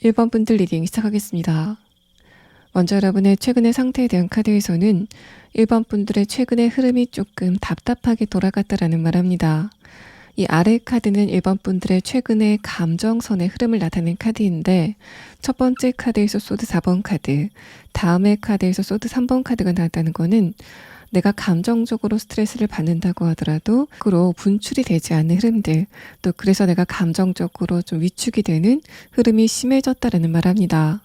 1번 분들 리딩 시작하겠습니다. 먼저 여러분의 최근의 상태에 대한 카드에서는 1번 분들의 최근의 흐름이 조금 답답하게 돌아갔다라는 말합니다. 이 아래 카드는 1번 분들의 최근의 감정선의 흐름을 나타낸 카드인데, 첫 번째 카드에서 소드 4번 카드, 다음의 카드에서 소드 3번 카드가 나왔다는 거는 내가 감정적으로 스트레스를 받는다고 하더라도 그로 분출이 되지 않는 흐름들, 또 그래서 내가 감정적으로 좀 위축이 되는 흐름이 심해졌다라는 말합니다.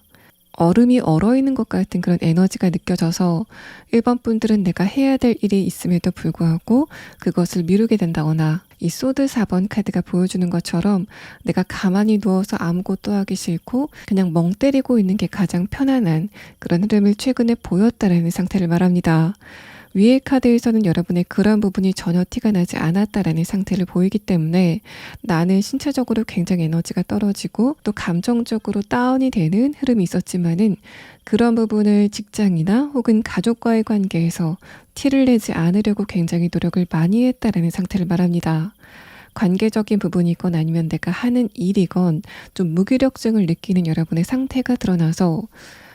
얼음이 얼어있는 것 같은 그런 에너지가 느껴져서 1번 분들은 내가 해야 될 일이 있음에도 불구하고 그것을 미루게 된다거나, 이 소드 4번 카드가 보여주는 것처럼 내가 가만히 누워서 아무것도 하기 싫고 그냥 멍 때리고 있는 게 가장 편안한 그런 흐름을 최근에 보였다라는 상태를 말합니다. 위의 카드에서는 여러분의 그런 부분이 전혀 티가 나지 않았다라는 상태를 보이기 때문에 나는 신체적으로 굉장히 에너지가 떨어지고 또 감정적으로 다운이 되는 흐름이 있었지만은, 그런 부분을 직장이나 혹은 가족과의 관계에서 티를 내지 않으려고 굉장히 노력을 많이 했다라는 상태를 말합니다. 관계적인 부분이건 아니면 내가 하는 일이건 좀 무기력증을 느끼는 여러분의 상태가 드러나서,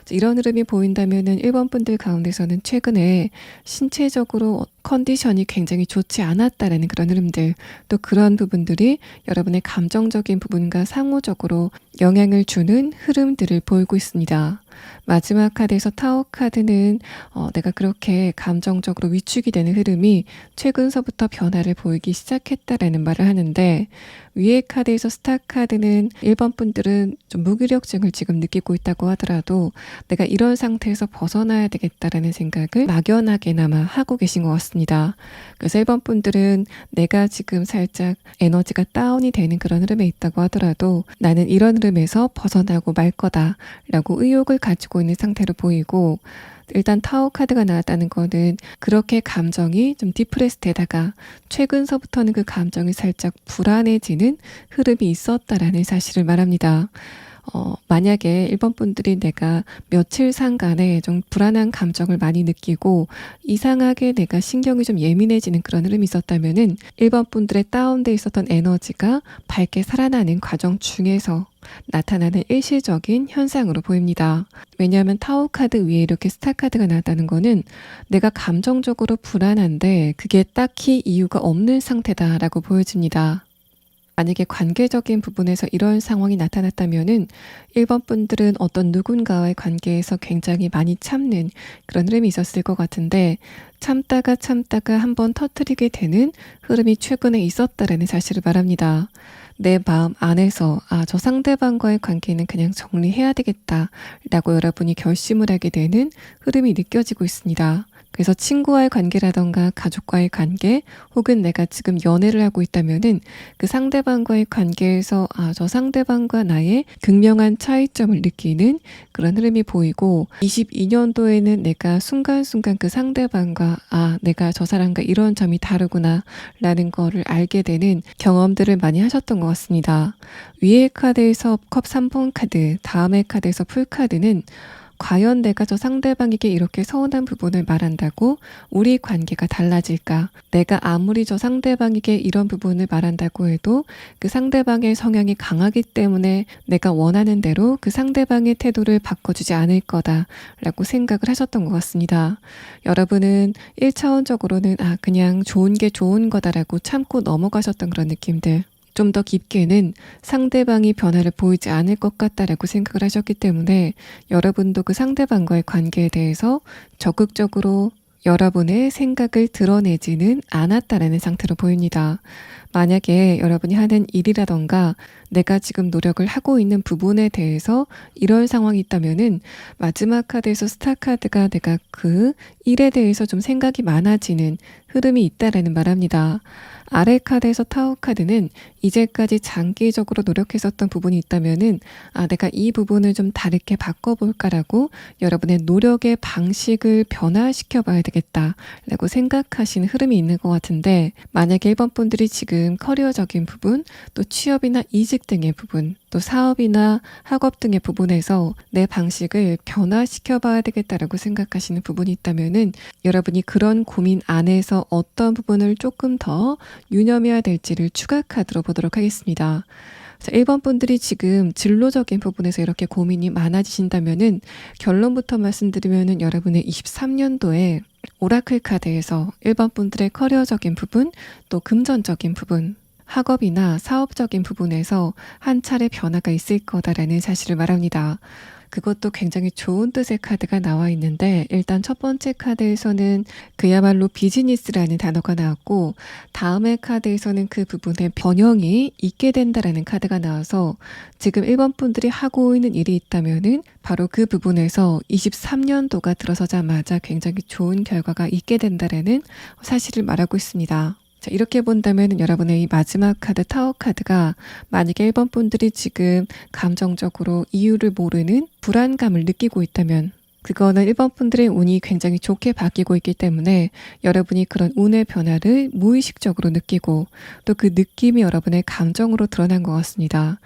이런 흐름이 보인다면은 1번 분들 가운데서는 최근에 신체적으로 컨디션이 굉장히 좋지 않았다라는 그런 흐름들, 또 그런 부분들이 여러분의 감정적인 부분과 상호적으로 영향을 주는 흐름들을 보이고 있습니다. 마지막 카드에서 타워 카드는 내가 그렇게 감정적으로 위축이 되는 흐름이 최근서부터 변화를 보이기 시작했다라는 말을 하는데, 위의 카드에서 스타 카드는 1번 분들은 좀 무기력증을 지금 느끼고 있다고 하더라도 내가 이런 상태에서 벗어나야 되겠다라는 생각을 막연하게나마 하고 계신 것 같습니다. 그래서 1번 분들은 내가 지금 살짝 에너지가 다운이 되는 그런 흐름에 있다고 하더라도 나는 이런 흐름에서 벗어나고 말 거다 라고 의욕을 가지고 있는 상태로 보이고, 일단 타워 카드가 나왔다는 거는 그렇게 감정이 좀 디프레스되다가 최근서부터는 그 감정이 살짝 불안해지는 흐름이 있었다라는 사실을 말합니다. 만약에 1번 분들이 내가 며칠 상간에 좀 불안한 감정을 많이 느끼고 이상하게 내가 신경이 좀 예민해지는 그런 흐름이 있었다면은 1번 분들의 다운돼 있었던 에너지가 밝게 살아나는 과정 중에서 나타나는 일시적인 현상으로 보입니다. 왜냐하면 타워 카드 위에 이렇게 스타 카드가 나왔다는 거는 내가 감정적으로 불안한데 그게 딱히 이유가 없는 상태다라고 보여집니다. 만약에 관계적인 부분에서 이런 상황이 나타났다면은 1번 분들은 어떤 누군가와의 관계에서 굉장히 많이 참는 그런 흐름이 있었을 것 같은데, 참다가 한번 터뜨리게 되는 흐름이 최근에 있었다라는 사실을 말합니다. 내 마음 안에서 저 상대방과의 관계는 그냥 정리해야 되겠다 라고 여러분이 결심을 하게 되는 흐름이 느껴지고 있습니다. 그래서 친구와의 관계라던가 가족과의 관계, 혹은 내가 지금 연애를 하고 있다면은 그 상대방과의 관계에서 저 상대방과 나의 극명한 차이점을 느끼는 그런 흐름이 보이고, 22년도에는 내가 순간순간 그 상대방과 내가 저 사람과 이런 점이 다르구나 라는 거를 알게 되는 경험들을 많이 하셨던 것 같습니다. 위의 카드에서 컵 3번 카드, 다음의 카드에서 풀 카드는 과연 내가 저 상대방에게 이렇게 서운한 부분을 말한다고 우리 관계가 달라질까? 내가 아무리 저 상대방에게 이런 부분을 말한다고 해도 그 상대방의 성향이 강하기 때문에 내가 원하는 대로 그 상대방의 태도를 바꿔주지 않을 거다라고 생각을 하셨던 것 같습니다. 여러분은 1차원적으로는 그냥 좋은 게 좋은 거다라고 참고 넘어가셨던 그런 느낌들. 좀 더 깊게는 상대방이 변화를 보이지 않을 것 같다라고 생각을 하셨기 때문에 여러분도 그 상대방과의 관계에 대해서 적극적으로 여러분의 생각을 드러내지는 않았다라는 상태로 보입니다. 만약에 여러분이 하는 일이라던가 내가 지금 노력을 하고 있는 부분에 대해서 이런 상황이 있다면은 마지막 카드에서 스타 카드가 내가 그 일에 대해서 좀 생각이 많아지는 흐름이 있다라는 말합니다. 아래 카드에서 타워 카드는 이제까지 장기적으로 노력했었던 부분이 있다면은 내가 이 부분을 좀 다르게 바꿔볼까라고 여러분의 노력의 방식을 변화시켜 봐야 되겠다라고 생각하시는 흐름이 있는 것 같은데, 만약에 1번 분들이 지금 커리어적인 부분, 또 취업이나 이직 등의 부분, 또 사업이나 학업 등의 부분에서 내 방식을 변화시켜 봐야 되겠다라고 생각하시는 부분이 있다면은 여러분이 그런 고민 안에서 어떤 부분을 조금 더 유념해야 될지를 추가 카드로 보도록 하겠습니다. 자, 1번 분들이 지금 진로적인 부분에서 이렇게 고민이 많아지신다면은 결론부터 말씀드리면은 여러분의 23년도에 오라클 카드에서 1번 분들의 커리어적인 부분, 또 금전적인 부분, 학업이나 사업적인 부분에서 한 차례 변화가 있을 거다라는 사실을 말합니다. 그것도 굉장히 좋은 뜻의 카드가 나와 있는데, 일단 첫 번째 카드에서는 그야말로 비즈니스라는 단어가 나왔고, 다음의 카드에서는 그 부분에 변형이 있게 된다라는 카드가 나와서 지금 1번 분들이 하고 있는 일이 있다면은 바로 그 부분에서 23년도가 들어서자마자 굉장히 좋은 결과가 있게 된다라는 사실을 말하고 있습니다. 자, 이렇게 본다면 여러분의 이 마지막 카드 타워 카드가 만약에 1번 분들이 지금 감정적으로 이유를 모르는 불안감을 느끼고 있다면 그거는 1번 분들의 운이 굉장히 좋게 바뀌고 있기 때문에 여러분이 그런 운의 변화를 무의식적으로 느끼고 또 그 느낌이 여러분의 감정으로 드러난 것 같습니다.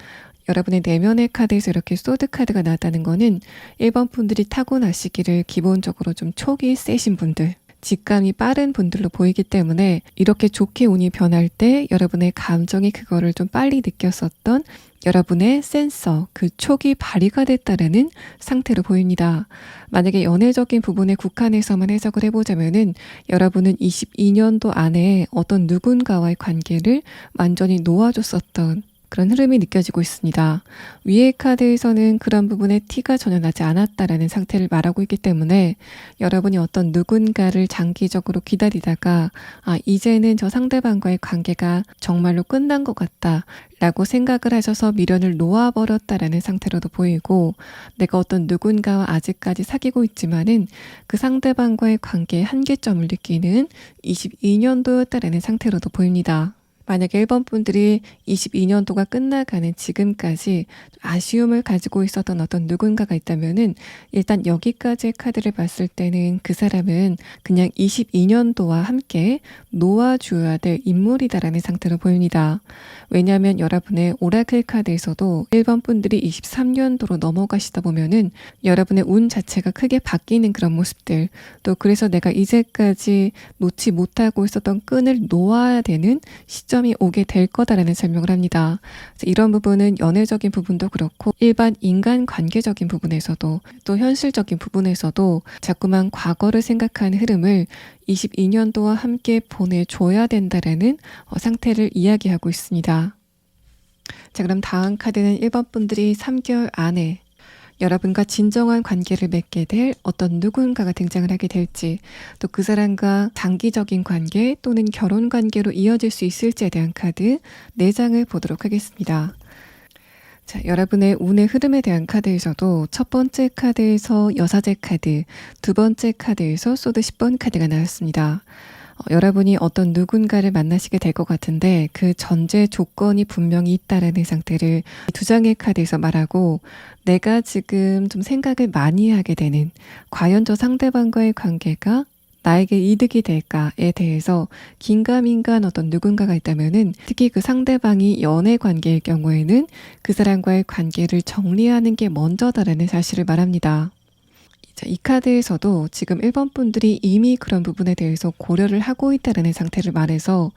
여러분의 내면의 카드에서 이렇게 소드 카드가 나왔다는 거는 1번 분들이 타고나시기를 기본적으로 좀 촉이 세신 분들, 직감이 빠른 분들로 보이기 때문에 이렇게 좋게 운이 변할 때 여러분의 감정이 그거를 좀 빨리 느꼈었던 여러분의 센서, 그 촉이 발휘가 됐다라는 상태로 보입니다. 만약에 연애적인 부분에 국한해서만 해석을 해보자면은 여러분은 22년도 안에 어떤 누군가와의 관계를 완전히 놓아줬었던 그런 흐름이 느껴지고 있습니다. 위의 카드에서는 그런 부분에 티가 전혀 나지 않았다라는 상태를 말하고 있기 때문에 여러분이 어떤 누군가를 장기적으로 기다리다가 이제는 저 상대방과의 관계가 정말로 끝난 것 같다 라고 생각을 하셔서 미련을 놓아버렸다라는 상태로도 보이고, 내가 어떤 누군가와 아직까지 사귀고 있지만은 그 상대방과의 관계의 한계점을 느끼는 22년도였다라는 상태로도 보입니다. 만약에 1번 분들이 22년도가 끝나가는 지금까지 아쉬움을 가지고 있었던 어떤 누군가가 있다면은 일단 여기까지의 카드를 봤을 때는 그 사람은 그냥 22년도와 함께 놓아줘야 될 인물이다라는 상태로 보입니다. 왜냐하면 여러분의 오라클 카드에서도 1번 분들이 23년도로 넘어가시다 보면은 여러분의 운 자체가 크게 바뀌는 그런 모습들, 또 그래서 내가 이제까지 놓지 못하고 있었던 끈을 놓아야 되는 시점이 오게 될 거다라는 설명을 합니다. 이런 부분은 연애적인 부분도 그렇고 일반 인간 관계적인 부분에서도 또 현실적인 부분에서도 자꾸만 과거를 생각하는 흐름을 22년도와 함께 보내줘야 된다라는 상태를 이야기하고 있습니다. 자, 그럼 다음 카드는 1번 분들이 3개월 안에 여러분과 진정한 관계를 맺게 될 어떤 누군가가 등장을 하게 될지, 또 그 사람과 장기적인 관계 또는 결혼 관계로 이어질 수 있을지에 대한 카드 4장을 보도록 하겠습니다. 자, 여러분의 운의 흐름에 대한 카드에서도 첫 번째 카드에서 여사제 카드, 두 번째 카드에서 소드 10번 카드가 나왔습니다. 여러분이 어떤 누군가를 만나시게 될 것 같은데 그 전제 조건이 분명히 있다라는 상태를 2장의 카드에서 말하고, 내가 지금 좀 생각을 많이 하게 되는 과연 저 상대방과의 관계가 나에게 이득이 될까에 대해서 긴가민가한 어떤 누군가가 있다면은 특히 그 상대방이 연애 관계일 경우에는 그 사람과의 관계를 정리하는 게 먼저다라는 사실을 말합니다. 자, 이 카드에서도 지금 1번 분들이 이미 그런 부분에 대해서 고려를 하고 있다는 상태를 말해서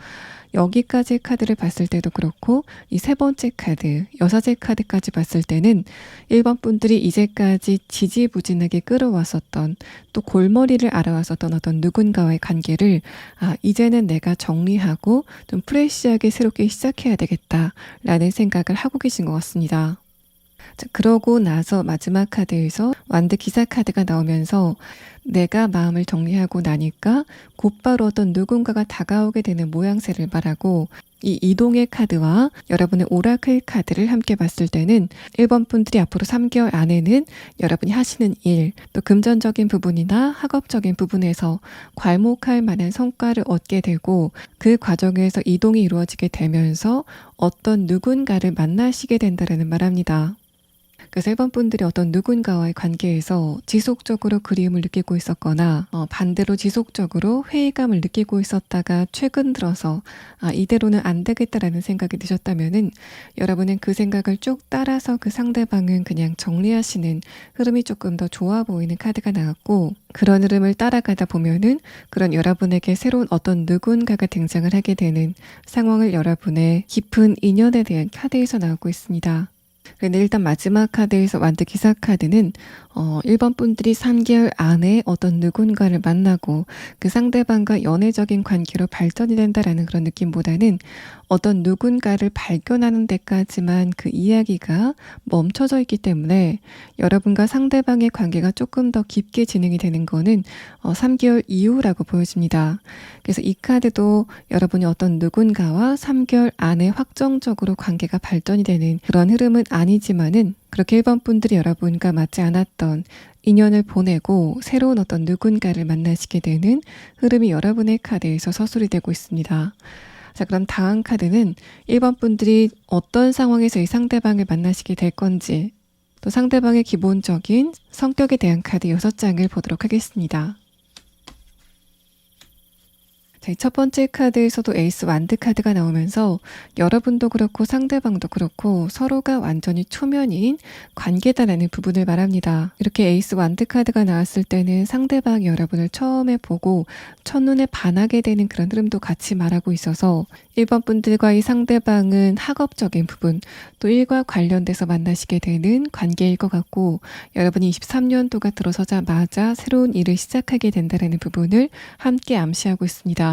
여기까지 카드를 봤을 때도 그렇고 이 세 번째 카드, 여사제 카드까지 봤을 때는 1번 분들이 이제까지 지지부진하게 끌어왔었던 또 골머리를 알아왔었던 어떤 누군가와의 관계를 이제는 내가 정리하고 좀 프레시하게 새롭게 시작해야 되겠다라는 생각을 하고 계신 것 같습니다. 자, 그러고 나서 마지막 카드에서 완드 기사 카드가 나오면서 내가 마음을 정리하고 나니까 곧바로 어떤 누군가가 다가오게 되는 모양새를 말하고 이 이동의 카드와 여러분의 오라클 카드를 함께 봤을 때는 1번 분들이 앞으로 3개월 안에는 여러분이 하시는 일, 또 금전적인 부분이나 학업적인 부분에서 괄목할 만한 성과를 얻게 되고 그 과정에서 이동이 이루어지게 되면서 어떤 누군가를 만나시게 된다는 말합니다. 그래서 1번 분들이 어떤 누군가와의 관계에서 지속적으로 그리움을 느끼고 있었거나 반대로 지속적으로 회의감을 느끼고 있었다가 최근 들어서 이대로는 안 되겠다라는 생각이 드셨다면은 여러분은 그 생각을 쭉 따라서 그 상대방은 그냥 정리하시는 흐름이 조금 더 좋아 보이는 카드가 나왔고 그런 흐름을 따라가다 보면은 그런 여러분에게 새로운 어떤 누군가가 등장을 하게 되는 상황을 여러분의 깊은 인연에 대한 카드에서 나오고 있습니다. 그런데 일단 마지막 카드에서 완드 기사 카드는 1번 분들이 3개월 안에 어떤 누군가를 만나고 그 상대방과 연애적인 관계로 발전이 된다라는 그런 느낌보다는 어떤 누군가를 발견하는 데까지만 그 이야기가 멈춰져 있기 때문에 여러분과 상대방의 관계가 조금 더 깊게 진행이 되는 거는 3개월 이후라고 보여집니다. 그래서 이 카드도 여러분이 어떤 누군가와 3개월 안에 확정적으로 관계가 발전이 되는 그런 흐름은 아니지만은 그렇게 1번 분들이 여러분과 맞지 않았던 인연을 보내고 새로운 어떤 누군가를 만나시게 되는 흐름이 여러분의 카드에서 서술이 되고 있습니다. 자, 그럼 다음 카드는 1번 분들이 어떤 상황에서 이 상대방을 만나시게 될 건지 또 상대방의 기본적인 성격에 대한 카드 6장을 보도록 하겠습니다. 자, 첫 번째 카드에서도 에이스 완드 카드가 나오면서 여러분도 그렇고 상대방도 그렇고 서로가 완전히 초면인 관계다라는 부분을 말합니다. 이렇게 에이스 완드 카드가 나왔을 때는 상대방이 여러분을 처음에 보고 첫눈에 반하게 되는 그런 흐름도 같이 말하고 있어서 1번 분들과 이 상대방은 학업적인 부분 또 일과 관련돼서 만나시게 되는 관계일 것 같고 여러분이 23년도가 들어서자마자 새로운 일을 시작하게 된다는 부분을 함께 암시하고 있습니다.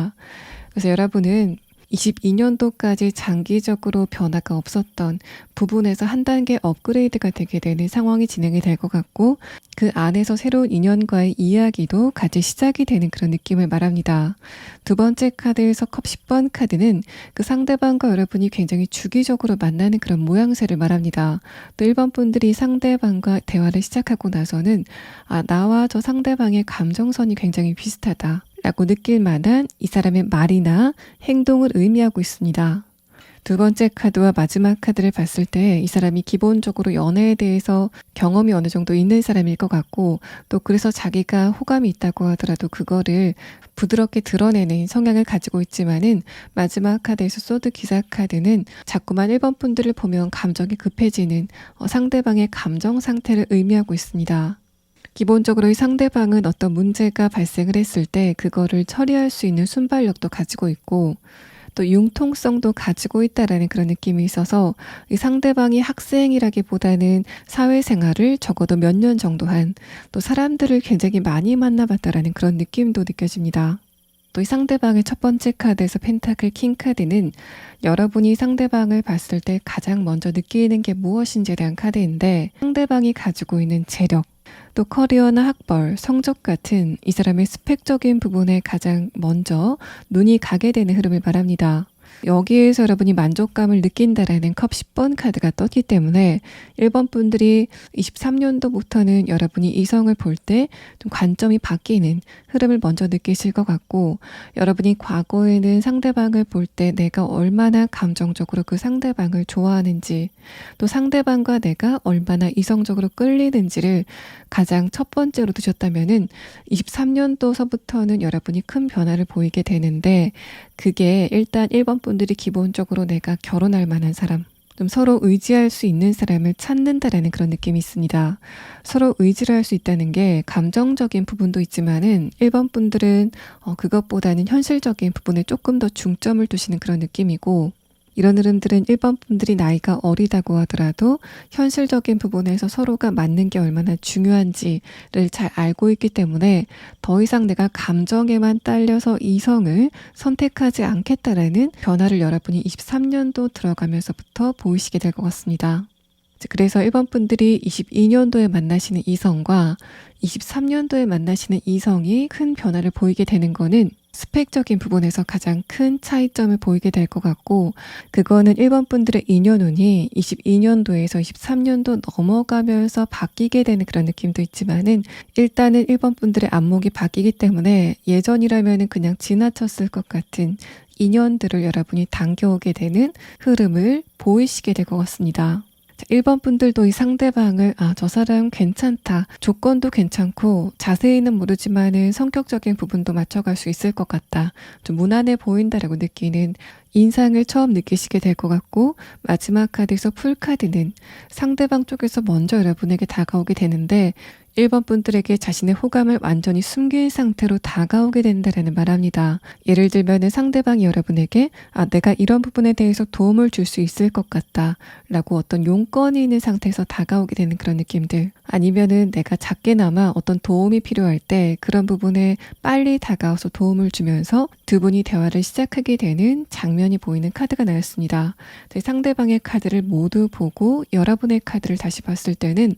그래서 여러분은 22년도까지 장기적으로 변화가 없었던 부분에서 한 단계 업그레이드가 되게 되는 상황이 진행이 될 것 같고 그 안에서 새로운 인연과의 이야기도 같이 시작이 되는 그런 느낌을 말합니다. 두 번째 카드에서 컵 10번 카드는 그 상대방과 여러분이 굉장히 주기적으로 만나는 그런 모양새를 말합니다. 또 1번 분들이 상대방과 대화를 시작하고 나서는 나와 저 상대방의 감정선이 굉장히 비슷하다 라고 느낄 만한 이 사람의 말이나 행동을 의미하고 있습니다. 두 번째 카드와 마지막 카드를 봤을 때 이 사람이 기본적으로 연애에 대해서 경험이 어느 정도 있는 사람일 것 같고 또 그래서 자기가 호감이 있다고 하더라도 그거를 부드럽게 드러내는 성향을 가지고 있지만은 마지막 카드에서 소드 기사 카드는 자꾸만 1번 분들을 보면 감정이 급해지는 상대방의 감정 상태를 의미하고 있습니다. 기본적으로 이 상대방은 어떤 문제가 발생을 했을 때 그거를 처리할 수 있는 순발력도 가지고 있고 또 융통성도 가지고 있다라는 그런 느낌이 있어서 이 상대방이 학생이라기보다는 사회생활을 적어도 몇 년 정도 한 또 사람들을 굉장히 많이 만나봤다라는 그런 느낌도 느껴집니다. 또 이 상대방의 첫 번째 카드에서 펜타클 킹 카드는 여러분이 상대방을 봤을 때 가장 먼저 느끼는 게 무엇인지에 대한 카드인데 상대방이 가지고 있는 재력 또 커리어나 학벌, 성적 같은 이 사람의 스펙적인 부분에 가장 먼저 눈이 가게 되는 흐름을 말합니다. 여기에서 여러분이 만족감을 느낀다라는 컵 10번 카드가 떴기 때문에 1번 분들이 23년도부터는 여러분이 이성을 볼 때 좀 관점이 바뀌는 흐름을 먼저 느끼실 것 같고 여러분이 과거에는 상대방을 볼 때 내가 얼마나 감정적으로 그 상대방을 좋아하는지 또 상대방과 내가 얼마나 이성적으로 끌리는지를 가장 첫 번째로 두셨다면은 23년도서부터는 여러분이 큰 변화를 보이게 되는데 그게 일단 1번 분들이 기본적으로 내가 결혼할 만한 사람 좀 서로 의지할 수 있는 사람을 찾는다라는 그런 느낌이 있습니다. 서로 의지를 할 수 있다는 게 감정적인 부분도 있지만은 1번 분들은 그것보다는 현실적인 부분에 조금 더 중점을 두시는 그런 느낌이고, 이런 흐름들은 1번 분들이 나이가 어리다고 하더라도 현실적인 부분에서 서로가 맞는 게 얼마나 중요한지를 잘 알고 있기 때문에 더 이상 내가 감정에만 딸려서 이성을 선택하지 않겠다라는 변화를 여러분이 23년도 들어가면서부터 보이시게 될 것 같습니다. 그래서 1번 분들이 22년도에 만나시는 이성과 23년도에 만나시는 이성이 큰 변화를 보이게 되는 거는 스펙적인 부분에서 가장 큰 차이점을 보이게 될 것 같고, 그거는 1번 분들의 인연운이 22년도에서 23년도 넘어가면서 바뀌게 되는 그런 느낌도 있지만은, 일단은 1번 분들의 안목이 바뀌기 때문에 예전이라면은 그냥 지나쳤을 것 같은 인연들을 여러분이 당겨오게 되는 흐름을 보이시게 될 것 같습니다. 1번 분들도 이 상대방을 저 사람 괜찮다, 조건도 괜찮고 자세히는 모르지만은 성격적인 부분도 맞춰갈 수 있을 것 같다, 좀 무난해 보인다라고 느끼는 인상을 처음 느끼시게 될 것 같고, 마지막 카드에서 풀카드는 상대방 쪽에서 먼저 여러분에게 다가오게 되는데 1번 분들에게 자신의 호감을 완전히 숨긴 상태로 다가오게 된다라는 말합니다. 예를 들면 상대방이 여러분에게 내가 이런 부분에 대해서 도움을 줄 수 있을 것 같다 라고 어떤 용건이 있는 상태에서 다가오게 되는 그런 느낌들, 아니면은 내가 작게나마 어떤 도움이 필요할 때 그런 부분에 빨리 다가와서 도움을 주면서 두 분이 대화를 시작하게 되는 장면이 보이는 카드가 나왔습니다. 상대방의 카드를 모두 보고 여러분의 카드를 다시 봤을 때는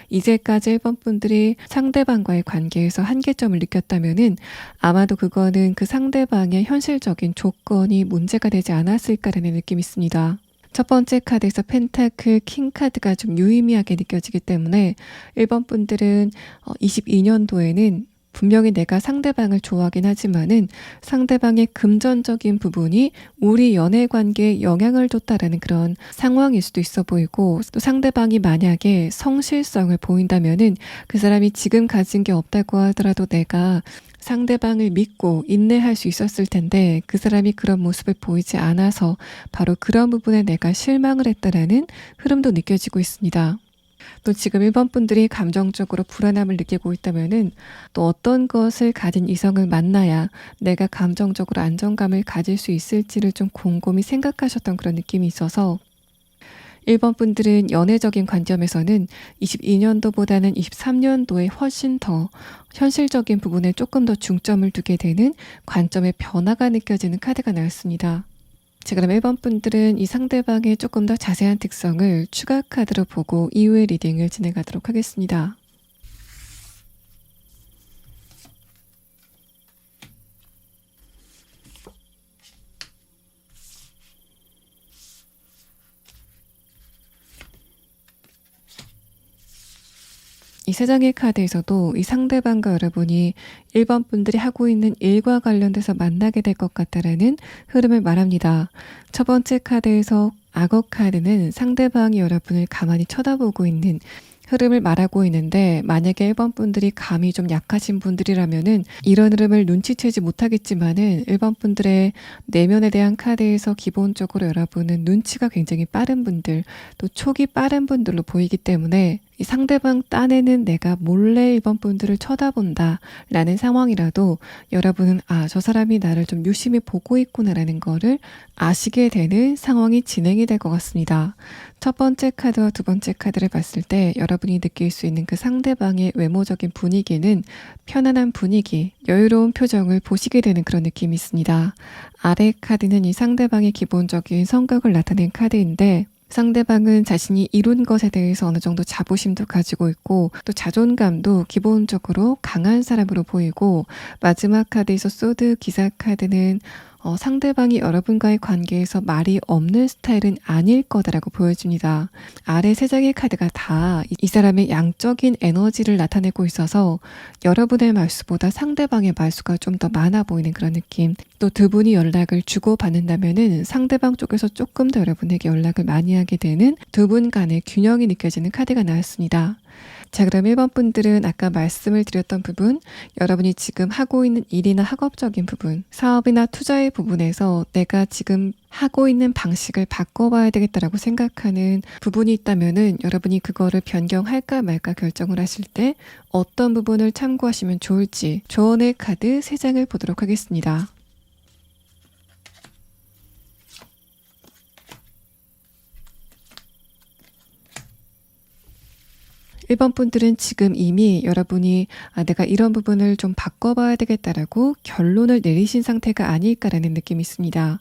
이제까지 1번 분들이 상대방과의 관계에서 한계점을 느꼈다면은 아마도 그거는 그 상대방의 현실적인 조건이 문제가 되지 않았을까라는 느낌이 있습니다. 첫 번째 카드에서 펜타클 킹 카드가 좀 유의미하게 느껴지기 때문에 1번 분들은 22년도에는 분명히 내가 상대방을 좋아하긴 하지만은 상대방의 금전적인 부분이 우리 연애 관계에 영향을 줬다라는 그런 상황일 수도 있어 보이고, 또 상대방이 만약에 성실성을 보인다면은 그 사람이 지금 가진 게 없다고 하더라도 내가 상대방을 믿고 인내할 수 있었을 텐데 그 사람이 그런 모습을 보이지 않아서 바로 그런 부분에 내가 실망을 했다라는 흐름도 느껴지고 있습니다. 또 지금 1번 분들이 감정적으로 불안함을 느끼고 있다면은 또 어떤 것을 가진 이성을 만나야 내가 감정적으로 안정감을 가질 수 있을지를 좀 곰곰이 생각하셨던 그런 느낌이 있어서 1번 분들은 연애적인 관점에서는 22년도보다는 23년도에 훨씬 더 현실적인 부분에 조금 더 중점을 두게 되는 관점의 변화가 느껴지는 카드가 나왔습니다. 자, 그럼 1번 분들은 이 상대방의 조금 더 자세한 특성을 추가 카드로 보고 이후의 리딩을 진행하도록 하겠습니다. 이 세 장의 카드에서도 이 상대방과 여러분이 1번 분들이 하고 있는 일과 관련돼서 만나게 될 것 같다라는 흐름을 말합니다. 첫 번째 카드에서 악어 카드는 상대방이 여러분을 가만히 쳐다보고 있는 흐름을 말하고 있는데, 만약에 1번 분들이 감이 좀 약하신 분들이라면은 이런 흐름을 눈치채지 못하겠지만은 1번 분들의 내면에 대한 카드에서 기본적으로 여러분은 눈치가 굉장히 빠른 분들, 또 촉이 빠른 분들로 보이기 때문에 이 상대방 딴에는 내가 몰래 1번 분들을 쳐다본다 라는 상황이라도 여러분은 저 사람이 나를 좀 유심히 보고 있구나 라는 거를 아시게 되는 상황이 진행이 될 것 같습니다. 첫 번째 카드와 두 번째 카드를 봤을 때 여러분이 느낄 수 있는 그 상대방의 외모적인 분위기는 편안한 분위기, 여유로운 표정을 보시게 되는 그런 느낌이 있습니다. 아래 카드는 이 상대방의 기본적인 성격을 나타낸 카드인데, 상대방은 자신이 이룬 것에 대해서 어느 정도 자부심도 가지고 있고 또 자존감도 기본적으로 강한 사람으로 보이고, 마지막 카드에서 소드 기사 카드는 상대방이 여러분과의 관계에서 말이 없는 스타일은 아닐 거다라고 보여집니다. 아래 세 장의 카드가 다 이 사람의 양적인 에너지를 나타내고 있어서 여러분의 말수보다 상대방의 말수가 좀 더 많아 보이는 그런 느낌. 또 두 분이 연락을 주고받는다면은 상대방 쪽에서 조금 더 여러분에게 연락을 많이 하게 되는 두 분 간의 균형이 느껴지는 카드가 나왔습니다. 자, 그럼 1번 분들은 아까 말씀을 드렸던 부분, 여러분이 지금 하고 있는 일이나 학업적인 부분, 사업이나 투자의 부분에서 내가 지금 하고 있는 방식을 바꿔봐야 되겠다라고 생각하는 부분이 있다면은 여러분이 그거를 변경할까 말까 결정을 하실 때 어떤 부분을 참고하시면 좋을지 조언의 카드 3장을 보도록 하겠습니다. 1번 분들은 지금 이미 여러분이 내가 이런 부분을 좀 바꿔봐야 되겠다라고 결론을 내리신 상태가 아닐까라는 느낌이 있습니다.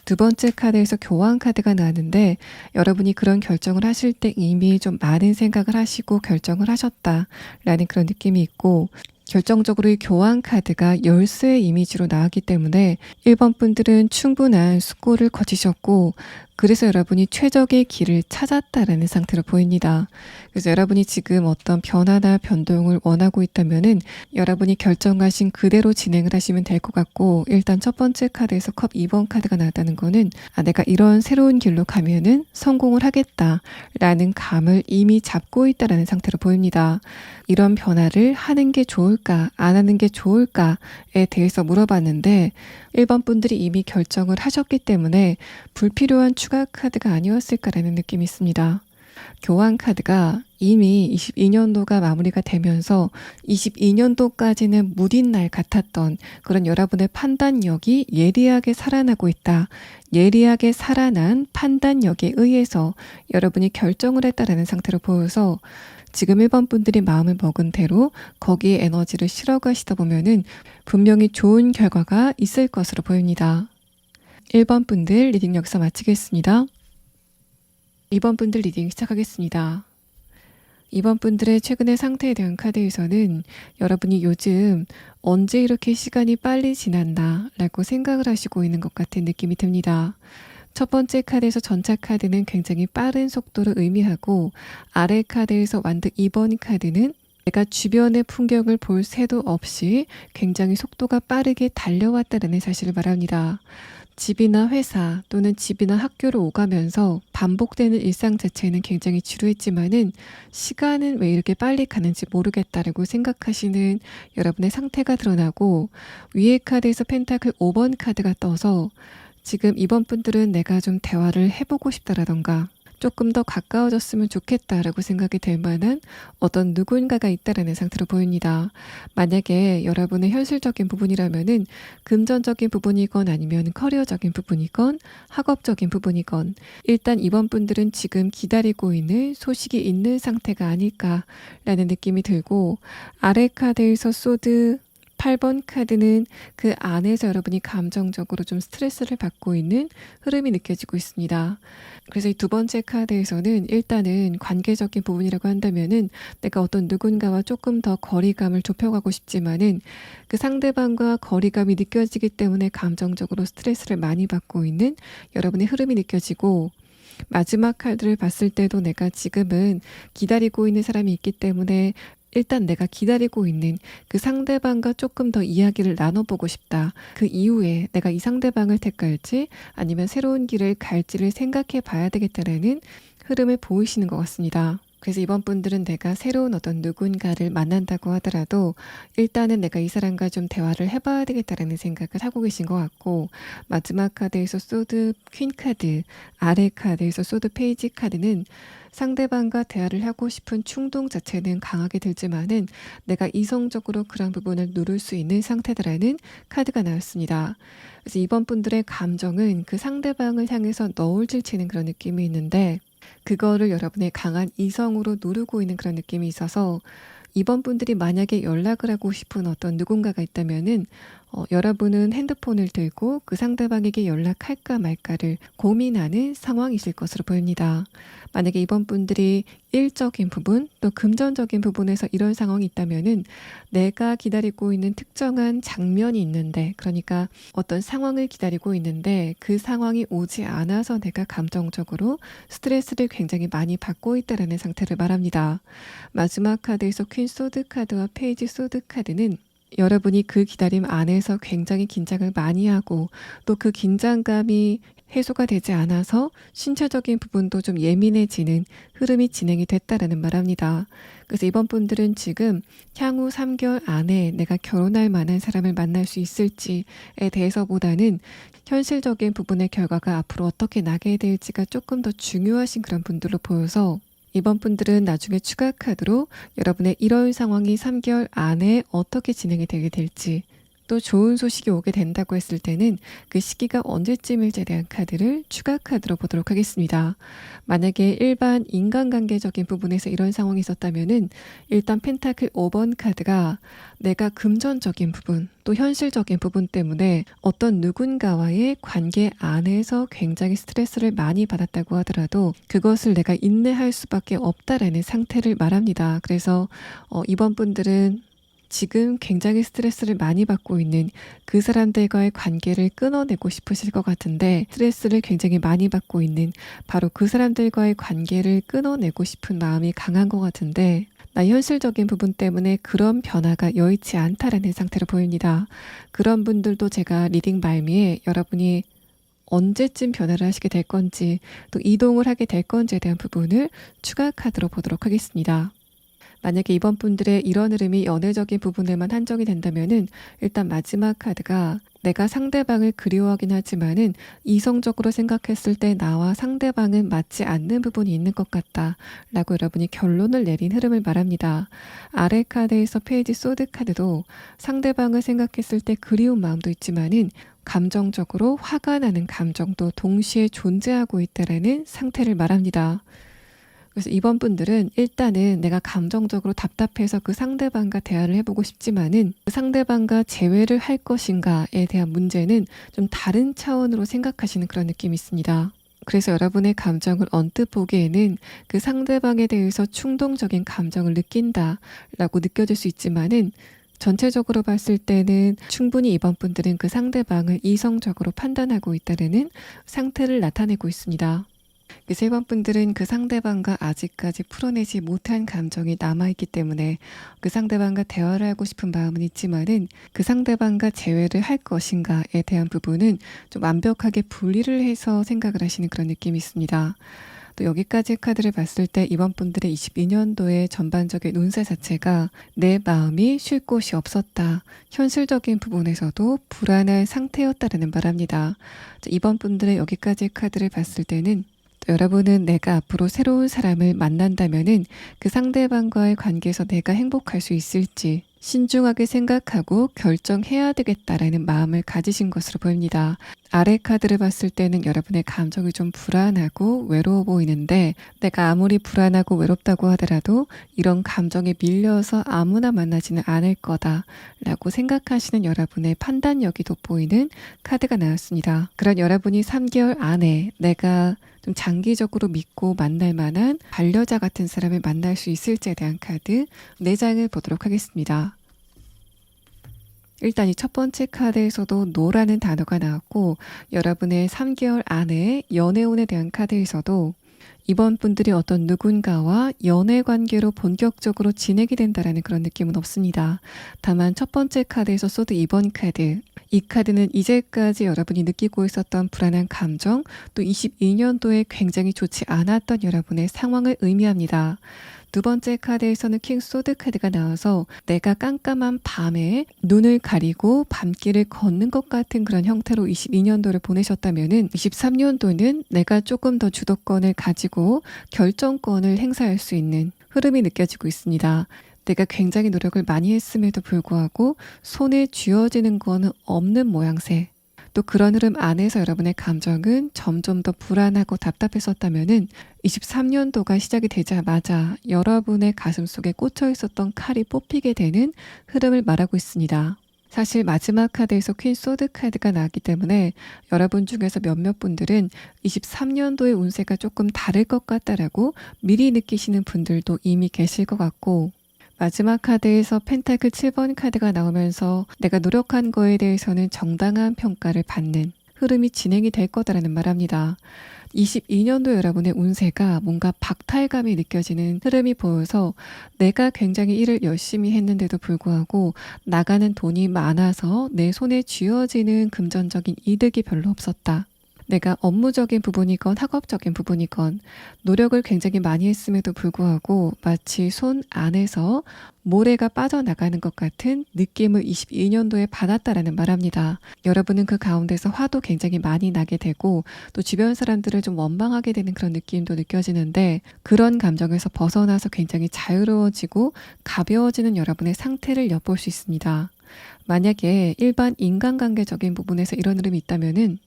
두 번째 카드에서 교환 카드가 나왔는데 여러분이 그런 결정을 하실 때 이미 좀 많은 생각을 하시고 결정을 하셨다라는 그런 느낌이 있고, 결정적으로 이 교환 카드가 열쇠의 이미지로 나왔기 때문에 1번 분들은 충분한 숙고를 거치셨고, 그래서 여러분이 최적의 길을 찾았다라는 상태로 보입니다. 그래서 여러분이 지금 어떤 변화나 변동을 원하고 있다면은 여러분이 결정하신 그대로 진행을 하시면 될 것 같고, 일단 첫 번째 카드에서 컵 2번 카드가 나왔다는 거는 내가 이런 새로운 길로 가면은 성공을 하겠다라는 감을 이미 잡고 있다라는 상태로 보입니다. 이런 변화를 하는 게 좋을까, 안 하는 게 좋을까에 대해서 물어봤는데 1번 분들이 이미 결정을 하셨기 때문에 불필요한 추가 카드가 아니었을까라는 느낌이 있습니다. 교환 카드가 이미 22년도가 마무리가 되면서 22년도까지는 무딘 날 같았던 그런 여러분의 판단력이 예리하게 살아나고 있다. 예리하게 살아난 판단력에 의해서 여러분이 결정을 했다라는 상태로 보여서 지금 1번 분들이 마음을 먹은 대로 거기에 에너지를 실어 가시다 보면은 분명히 좋은 결과가 있을 것으로 보입니다. 1번 분들 리딩 여기서 마치겠습니다. 2번 분들 리딩 시작하겠습니다. 2번 분들의 최근의 상태에 대한 카드에서는 여러분이 요즘 언제 이렇게 시간이 빨리 지난다 라고 생각을 하시고 있는 것 같은 느낌이 듭니다. 첫 번째 카드에서 전차 카드는 굉장히 빠른 속도를 의미하고, 아래 카드에서 완득 2번 카드는 내가 주변의 풍경을 볼 새도 없이 굉장히 속도가 빠르게 달려왔다는 사실을 말합니다. 집이나 회사 또는 집이나 학교를 오가면서 반복되는 일상 자체는 굉장히 지루했지만은 시간은 왜 이렇게 빨리 가는지 모르겠다라고 생각하시는 여러분의 상태가 드러나고, 위에 카드에서 펜타클 5번 카드가 떠서 지금 이번 분들은 내가 좀 대화를 해보고 싶다라던가 조금 더 가까워졌으면 좋겠다라고 생각이 될 만한 어떤 누군가가 있다라는 상태로 보입니다. 만약에 여러분의 현실적인 부분이라면은 금전적인 부분이건 아니면 커리어적인 부분이건 학업적인 부분이건 일단 이번 분들은 지금 기다리고 있는 소식이 있는 상태가 아닐까라는 느낌이 들고, 아래 카드에서 소드 8번 카드는 그 안에서 여러분이 감정적으로 좀 스트레스를 받고 있는 흐름이 느껴지고 있습니다. 그래서 이 두 번째 카드에서는 일단은 관계적인 부분이라고 한다면은 내가 어떤 누군가와 조금 더 거리감을 좁혀가고 싶지만은 그 상대방과 거리감이 느껴지기 때문에 감정적으로 스트레스를 많이 받고 있는 여러분의 흐름이 느껴지고, 마지막 카드를 봤을 때도 내가 지금은 기다리고 있는 사람이 있기 때문에 일단 내가 기다리고 있는 그 상대방과 조금 더 이야기를 나눠보고 싶다. 그 이후에 내가 이 상대방을 택할지 아니면 새로운 길을 갈지를 생각해 봐야 되겠다라는 흐름을 보이시는 것 같습니다. 그래서 이번 분들은 내가 새로운 어떤 누군가를 만난다고 하더라도 일단은 내가 이 사람과 좀 대화를 해봐야 되겠다라는 생각을 하고 계신 것 같고, 마지막 카드에서 소드 퀸 카드, 아래 카드에서 소드 페이지 카드는 상대방과 대화를 하고 싶은 충동 자체는 강하게 들지만은 내가 이성적으로 그런 부분을 누를 수 있는 상태다라는 카드가 나왔습니다. 그래서 이번 분들의 감정은 그 상대방을 향해서 너울질 치는 그런 느낌이 있는데, 그거를 여러분의 강한 이성으로 누르고 있는 그런 느낌이 있어서 이번 분들이 만약에 연락을 하고 싶은 어떤 누군가가 있다면은 여러분은 핸드폰을 들고 그 상대방에게 연락할까 말까를 고민하는 상황이실 것으로 보입니다. 만약에 이번 분들이 일적인 부분 또 금전적인 부분에서 이런 상황이 있다면은 내가 기다리고 있는 특정한 장면이 있는데, 그러니까 어떤 상황을 기다리고 있는데 그 상황이 오지 않아서 내가 감정적으로 스트레스를 굉장히 많이 받고 있다는 상태를 말합니다. 마지막 카드에서 퀸 소드 카드와 페이지 소드 카드는 여러분이 그 기다림 안에서 굉장히 긴장을 많이 하고 또 그 긴장감이 해소가 되지 않아서 신체적인 부분도 좀 예민해지는 흐름이 진행이 됐다라는 말합니다. 그래서 이번 분들은 지금 향후 3개월 안에 내가 결혼할 만한 사람을 만날 수 있을지에 대해서보다는 현실적인 부분의 결과가 앞으로 어떻게 나게 될지가 조금 더 중요하신 그런 분들로 보여서 이번 분들은 나중에 추가 카드로 여러분의 이런 상황이 3개월 안에 어떻게 진행이 되게 될지 또 좋은 소식이 오게 된다고 했을 때는 그 시기가 언제쯤일지에 대한 카드를 추가 카드로 보도록 하겠습니다. 만약에 일반 인간관계적인 부분에서 이런 상황이 있었다면은 일단 펜타클 5번 카드가 내가 금전적인 부분 또 현실적인 부분 때문에 어떤 누군가와의 관계 안에서 굉장히 스트레스를 많이 받았다고 하더라도 그것을 내가 인내할 수밖에 없다라는 상태를 말합니다. 그래서 이번 분들은 지금 굉장히 스트레스를 많이 받고 있는 그 사람들과의 관계를 끊어내고 싶으실 것 같은데 스트레스를 굉장히 많이 받고 있는 바로 그 사람들과의 관계를 끊어내고 싶은 마음이 강한 것 같은데 나 현실적인 부분 때문에 그런 변화가 여의치 않다라는 상태로 보입니다. 그런 분들도 제가 리딩 말미에 여러분이 언제쯤 변화를 하시게 될 건지 또 이동을 하게 될 건지에 대한 부분을 추가 카드로 보도록 하겠습니다. 만약에 이번 분들의 이런 흐름이 연애적인 부분에만 한정이 된다면은 일단 마지막 카드가 내가 상대방을 그리워하긴 하지만은 이성적으로 생각했을 때 나와 상대방은 맞지 않는 부분이 있는 것 같다 라고 여러분이 결론을 내린 흐름을 말합니다. 아래 카드에서 페이지 소드 카드도 상대방을 생각했을 때 그리운 마음도 있지만은 감정적으로 화가 나는 감정도 동시에 존재하고 있다라는 상태를 말합니다. 그래서 이번 분들은 일단은 내가 감정적으로 답답해서 그 상대방과 대화를 해보고 싶지만은 그 상대방과 재회를 할 것인가에 대한 문제는 좀 다른 차원으로 생각하시는 그런 느낌이 있습니다. 그래서 여러분의 감정을 언뜻 보기에는 그 상대방에 대해서 충동적인 감정을 느낀다라고 느껴질 수 있지만은 전체적으로 봤을 때는 충분히 이번 분들은 그 상대방을 이성적으로 판단하고 있다는 상태를 나타내고 있습니다. 세 번 분들은 그 상대방과 아직까지 풀어내지 못한 감정이 남아있기 때문에 그 상대방과 대화를 하고 싶은 마음은 있지만은 그 상대방과 재회를 할 것인가에 대한 부분은 좀 완벽하게 분리를 해서 생각을 하시는 그런 느낌이 있습니다. 또 여기까지 카드를 봤을 때 이번 분들의 22년도의 전반적인 운세 자체가 내 마음이 쉴 곳이 없었다. 현실적인 부분에서도 불안한 상태였다라는 말합니다. 이번 분들의 여기까지 카드를 봤을 때는 여러분은 내가 앞으로 새로운 사람을 만난다면은 그 상대방과의 관계에서 내가 행복할 수 있을지 신중하게 생각하고 결정해야 되겠다라는 마음을 가지신 것으로 보입니다. 아래 카드를 봤을 때는 여러분의 감정이 좀 불안하고 외로워 보이는데 내가 아무리 불안하고 외롭다고 하더라도 이런 감정에 밀려서 아무나 만나지는 않을 거다라고 생각하시는 여러분의 판단력이 돋보이는 카드가 나왔습니다. 그런 여러분이 3개월 안에 내가 좀 장기적으로 믿고 만날 만한 반려자 같은 사람을 만날 수 있을지에 대한 카드 4장을 보도록 하겠습니다. 일단 이 첫 번째 카드에서도 노라는 단어가 나왔고 여러분의 3개월 안에 연애운에 대한 카드에서도 이번 분들이 어떤 누군가와 연애 관계로 본격적으로 진행이 된다라는 그런 느낌은 없습니다. 다만 첫 번째 카드에서 소드 2번 카드 이 카드는 이제까지 여러분이 느끼고 있었던 불안한 감정 또 22년도에 굉장히 좋지 않았던 여러분의 상황을 의미합니다. 두 번째 카드에서는 킹 소드 카드가 나와서 내가 깜깜한 밤에 눈을 가리고 밤길을 걷는 것 같은 그런 형태로 22년도를 보내셨다면은 23년도는 내가 조금 더 주도권을 가지고 결정권을 행사할 수 있는 흐름이 느껴지고 있습니다. 내가 굉장히 노력을 많이 했음에도 불구하고 손에 쥐어지는 거는 없는 모양새. 또 그런 흐름 안에서 여러분의 감정은 점점 더 불안하고 답답했었다면은 23년도가 시작이 되자마자 여러분의 가슴 속에 꽂혀 있었던 칼이 뽑히게 되는 흐름을 말하고 있습니다. 사실 마지막 카드에서 퀸 소드 카드가 나왔기 때문에 여러분 중에서 몇몇 분들은 23년도의 운세가 조금 다를 것 같다라고 미리 느끼시는 분들도 이미 계실 것 같고 마지막 카드에서 펜타클 7번 카드가 나오면서 내가 노력한 거에 대해서는 정당한 평가를 받는 흐름이 진행이 될 거다라는 말합니다. 22년도 여러분의 운세가 뭔가 박탈감이 느껴지는 흐름이 보여서 내가 굉장히 일을 열심히 했는데도 불구하고 나가는 돈이 많아서 내 손에 쥐어지는 금전적인 이득이 별로 없었다. 내가 업무적인 부분이건 학업적인 부분이건 노력을 굉장히 많이 했음에도 불구하고 마치 손 안에서 모래가 빠져나가는 것 같은 느낌을 22년도에 받았다라는 말합니다. 여러분은 그 가운데서 화도 굉장히 많이 나게 되고 또 주변 사람들을 좀 원망하게 되는 그런 느낌도 느껴지는데 그런 감정에서 벗어나서 굉장히 자유로워지고 가벼워지는 여러분의 상태를 엿볼 수 있습니다. 만약에 일반 인간관계적인 부분에서 이런 흐름이 있다면은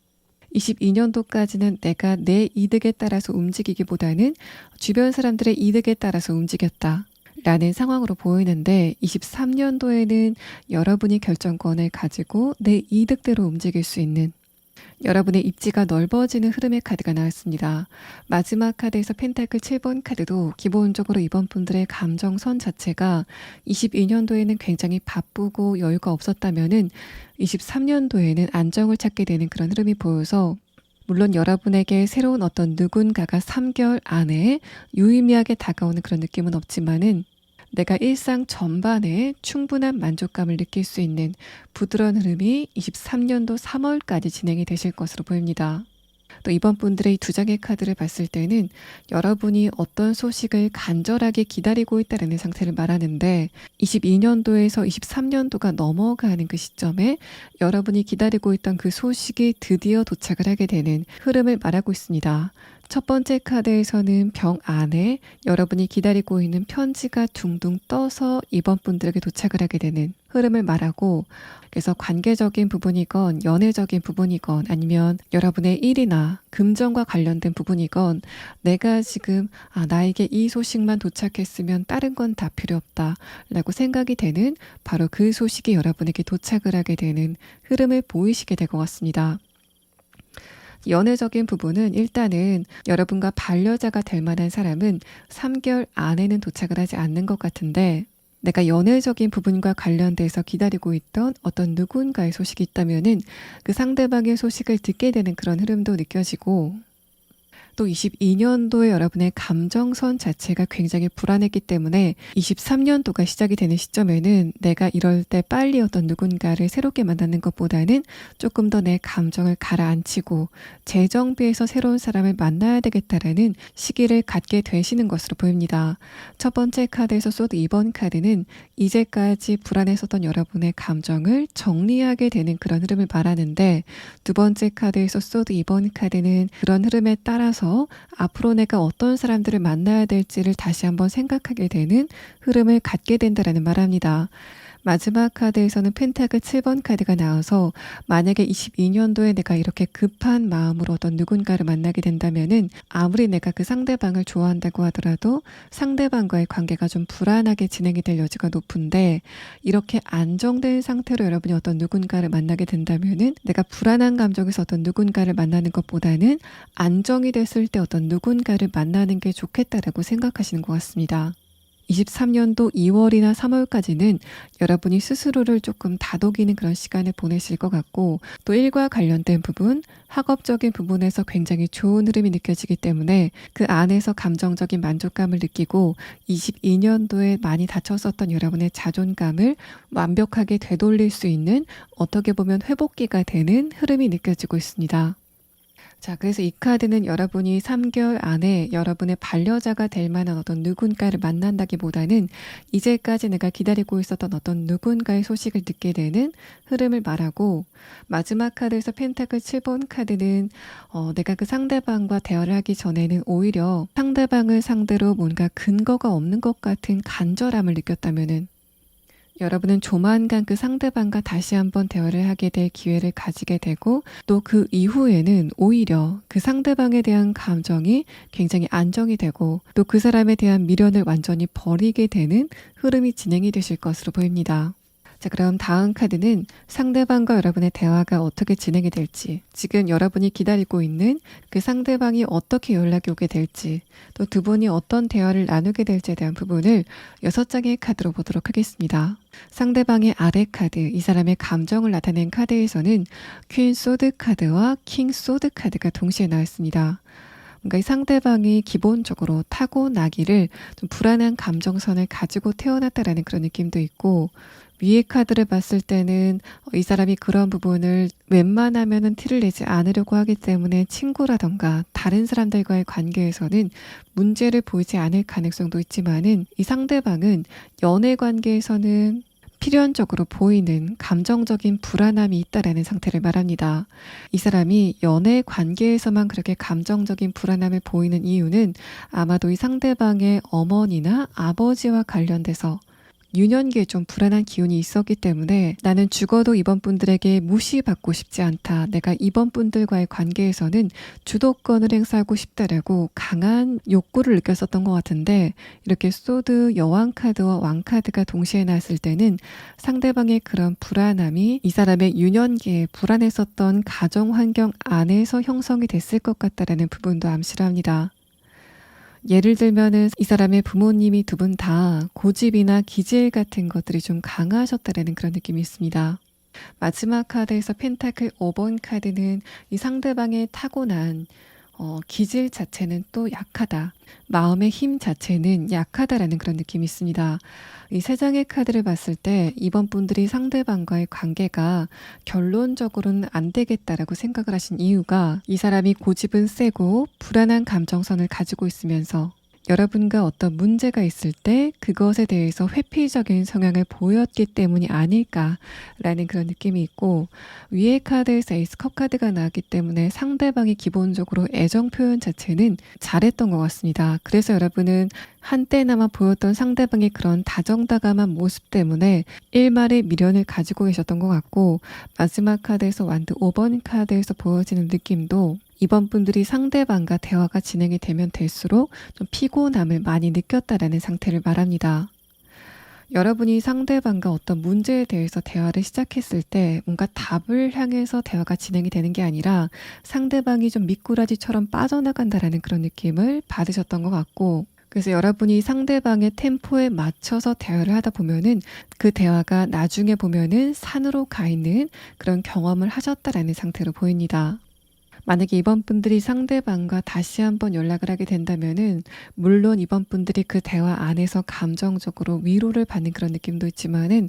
22년도까지는 내가 내 이득에 따라서 움직이기보다는 주변 사람들의 이득에 따라서 움직였다 라는 상황으로 보이는데 23년도에는 여러분이 결정권을 가지고 내 이득대로 움직일 수 있는 여러분의 입지가 넓어지는 흐름의 카드가 나왔습니다. 마지막 카드에서 펜타클 7번 카드도 기본적으로 이번 분들의 감정선 자체가 22년도에는 굉장히 바쁘고 여유가 없었다면은 23년도에는 안정을 찾게 되는 그런 흐름이 보여서 물론 여러분에게 새로운 어떤 누군가가 3개월 안에 유의미하게 다가오는 그런 느낌은 없지만은 내가 일상 전반에 충분한 만족감을 느낄 수 있는 부드러운 흐름이 23년도 3월까지 진행이 되실 것으로 보입니다. 또 이번 분들의 두 장의 카드를 봤을 때는 여러분이 어떤 소식을 간절하게 기다리고 있다는 상태를 말하는데 22년도에서 23년도가 넘어가는 그 시점에 여러분이 기다리고 있던 그 소식이 드디어 도착을 하게 되는 흐름을 말하고 있습니다. 첫 번째 카드에서는 병 안에 여러분이 기다리고 있는 편지가 둥둥 떠서 이번 분들에게 도착을 하게 되는 흐름을 말하고 그래서 관계적인 부분이건 연애적인 부분이건 아니면 여러분의 일이나 금전과 관련된 부분이건 내가 지금 나에게 이 소식만 도착했으면 다른 건 다 필요 없다 라고 생각이 되는 바로 그 소식이 여러분에게 도착을 하게 되는 흐름을 보이시게 될 것 같습니다. 연애적인 부분은 일단은 여러분과 반려자가 될 만한 사람은 3개월 안에는 도착을 하지 않는 것 같은데 내가 연애적인 부분과 관련돼서 기다리고 있던 어떤 누군가의 소식이 있다면은 그 상대방의 소식을 듣게 되는 그런 흐름도 느껴지고 또 22년도에 여러분의 감정선 자체가 굉장히 불안했기 때문에 23년도가 시작이 되는 시점에는 내가 이럴 때 빨리 어떤 누군가를 새롭게 만나는 것보다는 조금 더 내 감정을 가라앉히고 재정비해서 새로운 사람을 만나야 되겠다라는 시기를 갖게 되시는 것으로 보입니다. 첫 번째 카드에서 쏘드 2번 카드는 이제까지 불안했었던 여러분의 감정을 정리하게 되는 그런 흐름을 말하는데 두 번째 카드에서 쏘드 2번 카드는 그런 흐름에 따라서 앞으로 내가 어떤 사람들을 만나야 될지를 다시 한번 생각하게 되는 흐름을 갖게 된다라는 말합니다. 마지막 카드에서는 펜타클 7번 카드가 나와서 만약에 22년도에 내가 이렇게 급한 마음으로 어떤 누군가를 만나게 된다면은 아무리 내가 그 상대방을 좋아한다고 하더라도 상대방과의 관계가 좀 불안하게 진행이 될 여지가 높은데 이렇게 안정된 상태로 여러분이 어떤 누군가를 만나게 된다면은 내가 불안한 감정에서 어떤 누군가를 만나는 것보다는 안정이 됐을 때 어떤 누군가를 만나는 게 좋겠다라고 생각하시는 것 같습니다. 23년도 2월이나 3월까지는 여러분이 스스로를 조금 다독이는 그런 시간을 보내실 것 같고 또 일과 관련된 부분, 학업적인 부분에서 굉장히 좋은 흐름이 느껴지기 때문에 그 안에서 감정적인 만족감을 느끼고 22년도에 많이 다쳤었던 여러분의 자존감을 완벽하게 되돌릴 수 있는 어떻게 보면 회복기가 되는 흐름이 느껴지고 있습니다. 자, 그래서 이 카드는 여러분이 3개월 안에 여러분의 반려자가 될 만한 어떤 누군가를 만난다기보다는 이제까지 내가 기다리고 있었던 어떤 누군가의 소식을 듣게 되는 흐름을 말하고 마지막 카드에서 펜타클 7번 카드는 내가 그 상대방과 대화를 하기 전에는 오히려 상대방을 상대로 뭔가 근거가 없는 것 같은 간절함을 느꼈다면은 여러분은 조만간 그 상대방과 다시 한번 대화를 하게 될 기회를 가지게 되고 또 그 이후에는 오히려 그 상대방에 대한 감정이 굉장히 안정이 되고 또 그 사람에 대한 미련을 완전히 버리게 되는 흐름이 진행이 되실 것으로 보입니다. 자, 그럼 다음 카드는 상대방과 여러분의 대화가 어떻게 진행이 될지, 지금 여러분이 기다리고 있는 그 상대방이 어떻게 연락이 오게 될지, 또 두 분이 어떤 대화를 나누게 될지에 대한 부분을 6장의 카드로 보도록 하겠습니다. 상대방의 아래 카드, 이 사람의 감정을 나타낸 카드에서는 퀸 소드 카드와 킹 소드 카드가 동시에 나왔습니다. 뭔가 이 상대방이 기본적으로 타고나기를 좀 불안한 감정선을 가지고 태어났다라는 그런 느낌도 있고, 위에 카드를 봤을 때는 이 사람이 그런 부분을 웬만하면은 티를 내지 않으려고 하기 때문에 친구라던가 다른 사람들과의 관계에서는 문제를 보이지 않을 가능성도 있지만은, 이 상대방은 연애 관계에서는 필연적으로 보이는 감정적인 불안함이 있다라는 상태를 말합니다. 이 사람이 연애 관계에서만 그렇게 감정적인 불안함을 보이는 이유는 아마도 이 상대방의 어머니나 아버지와 관련돼서 유년기에 좀 불안한 기운이 있었기 때문에, 나는 죽어도 이번 분들에게 무시받고 싶지 않다, 내가 이번 분들과의 관계에서는 주도권을 행사하고 싶다라고 강한 욕구를 느꼈었던 것 같은데, 이렇게 소드 여왕 카드와 왕 카드가 동시에 나왔을 때는 상대방의 그런 불안함이 이 사람의 유년기에 불안했었던 가정 환경 안에서 형성이 됐을 것 같다라는 부분도 암시를 합니다. 예를 들면은 이 사람의 부모님이 두 분 다 고집이나 기질 같은 것들이 좀 강하셨다라는 그런 느낌이 있습니다. 마지막 카드에서 펜타클 5번 카드는 이 상대방의 타고난 기질 자체는 또 약하다, 마음의 힘 자체는 약하다라는 그런 느낌이 있습니다. 이 세 장의 카드를 봤을 때 이번 분들이 상대방과의 관계가 결론적으로는 안 되겠다라고 생각을 하신 이유가, 이 사람이 고집은 세고 불안한 감정선을 가지고 있으면서 여러분과 어떤 문제가 있을 때 그것에 대해서 회피적인 성향을 보였기 때문이 아닐까라는 그런 느낌이 있고, 위에 카드에서 에이스 컵 카드가 나왔기 때문에 상대방이 기본적으로 애정 표현 자체는 잘했던 것 같습니다. 그래서 여러분은 한때나마 보였던 상대방의 그런 다정다감한 모습 때문에 일말의 미련을 가지고 계셨던 것 같고, 마지막 카드에서 완드 5번 카드에서 보여지는 느낌도 이번 분들이 상대방과 대화가 진행이 되면 될수록 좀 피곤함을 많이 느꼈다라는 상태를 말합니다. 여러분이 상대방과 어떤 문제에 대해서 대화를 시작했을 때 뭔가 답을 향해서 대화가 진행이 되는 게 아니라 상대방이 좀 미꾸라지처럼 빠져나간다라는 그런 느낌을 받으셨던 것 같고, 그래서 여러분이 상대방의 템포에 맞춰서 대화를 하다 보면은 그 대화가 나중에 보면은 산으로 가 있는 그런 경험을 하셨다라는 상태로 보입니다. 만약에 이번 분들이 상대방과 다시 한번 연락을 하게 된다면은, 물론 이번 분들이 그 대화 안에서 감정적으로 위로를 받는 그런 느낌도 있지만은,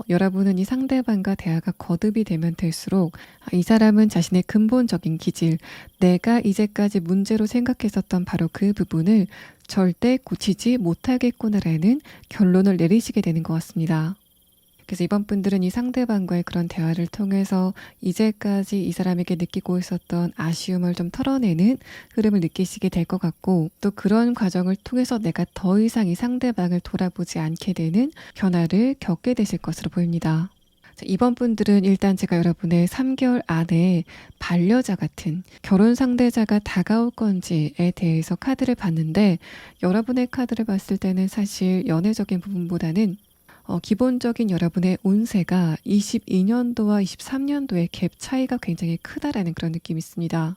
여러분은 이 상대방과 대화가 거듭이 되면 될수록 이 사람은 자신의 근본적인 기질, 내가 이제까지 문제로 생각했었던 바로 그 부분을 절대 고치지 못하겠구나라는 결론을 내리시게 되는 것 같습니다. 그래서 이번 분들은 이 상대방과의 그런 대화를 통해서 이제까지 이 사람에게 느끼고 있었던 아쉬움을 좀 털어내는 흐름을 느끼시게 될 것 같고, 또 그런 과정을 통해서 내가 더 이상 이 상대방을 돌아보지 않게 되는 변화를 겪게 되실 것으로 보입니다. 이번 분들은 일단 제가 여러분의 3개월 안에 반려자 같은 결혼 상대자가 다가올 건지에 대해서 카드를 봤는데, 여러분의 카드를 봤을 때는 사실 연애적인 부분보다는 기본적인 여러분의 운세가 22년도와 23년도의 갭 차이가 굉장히 크다라는 그런 느낌이 있습니다.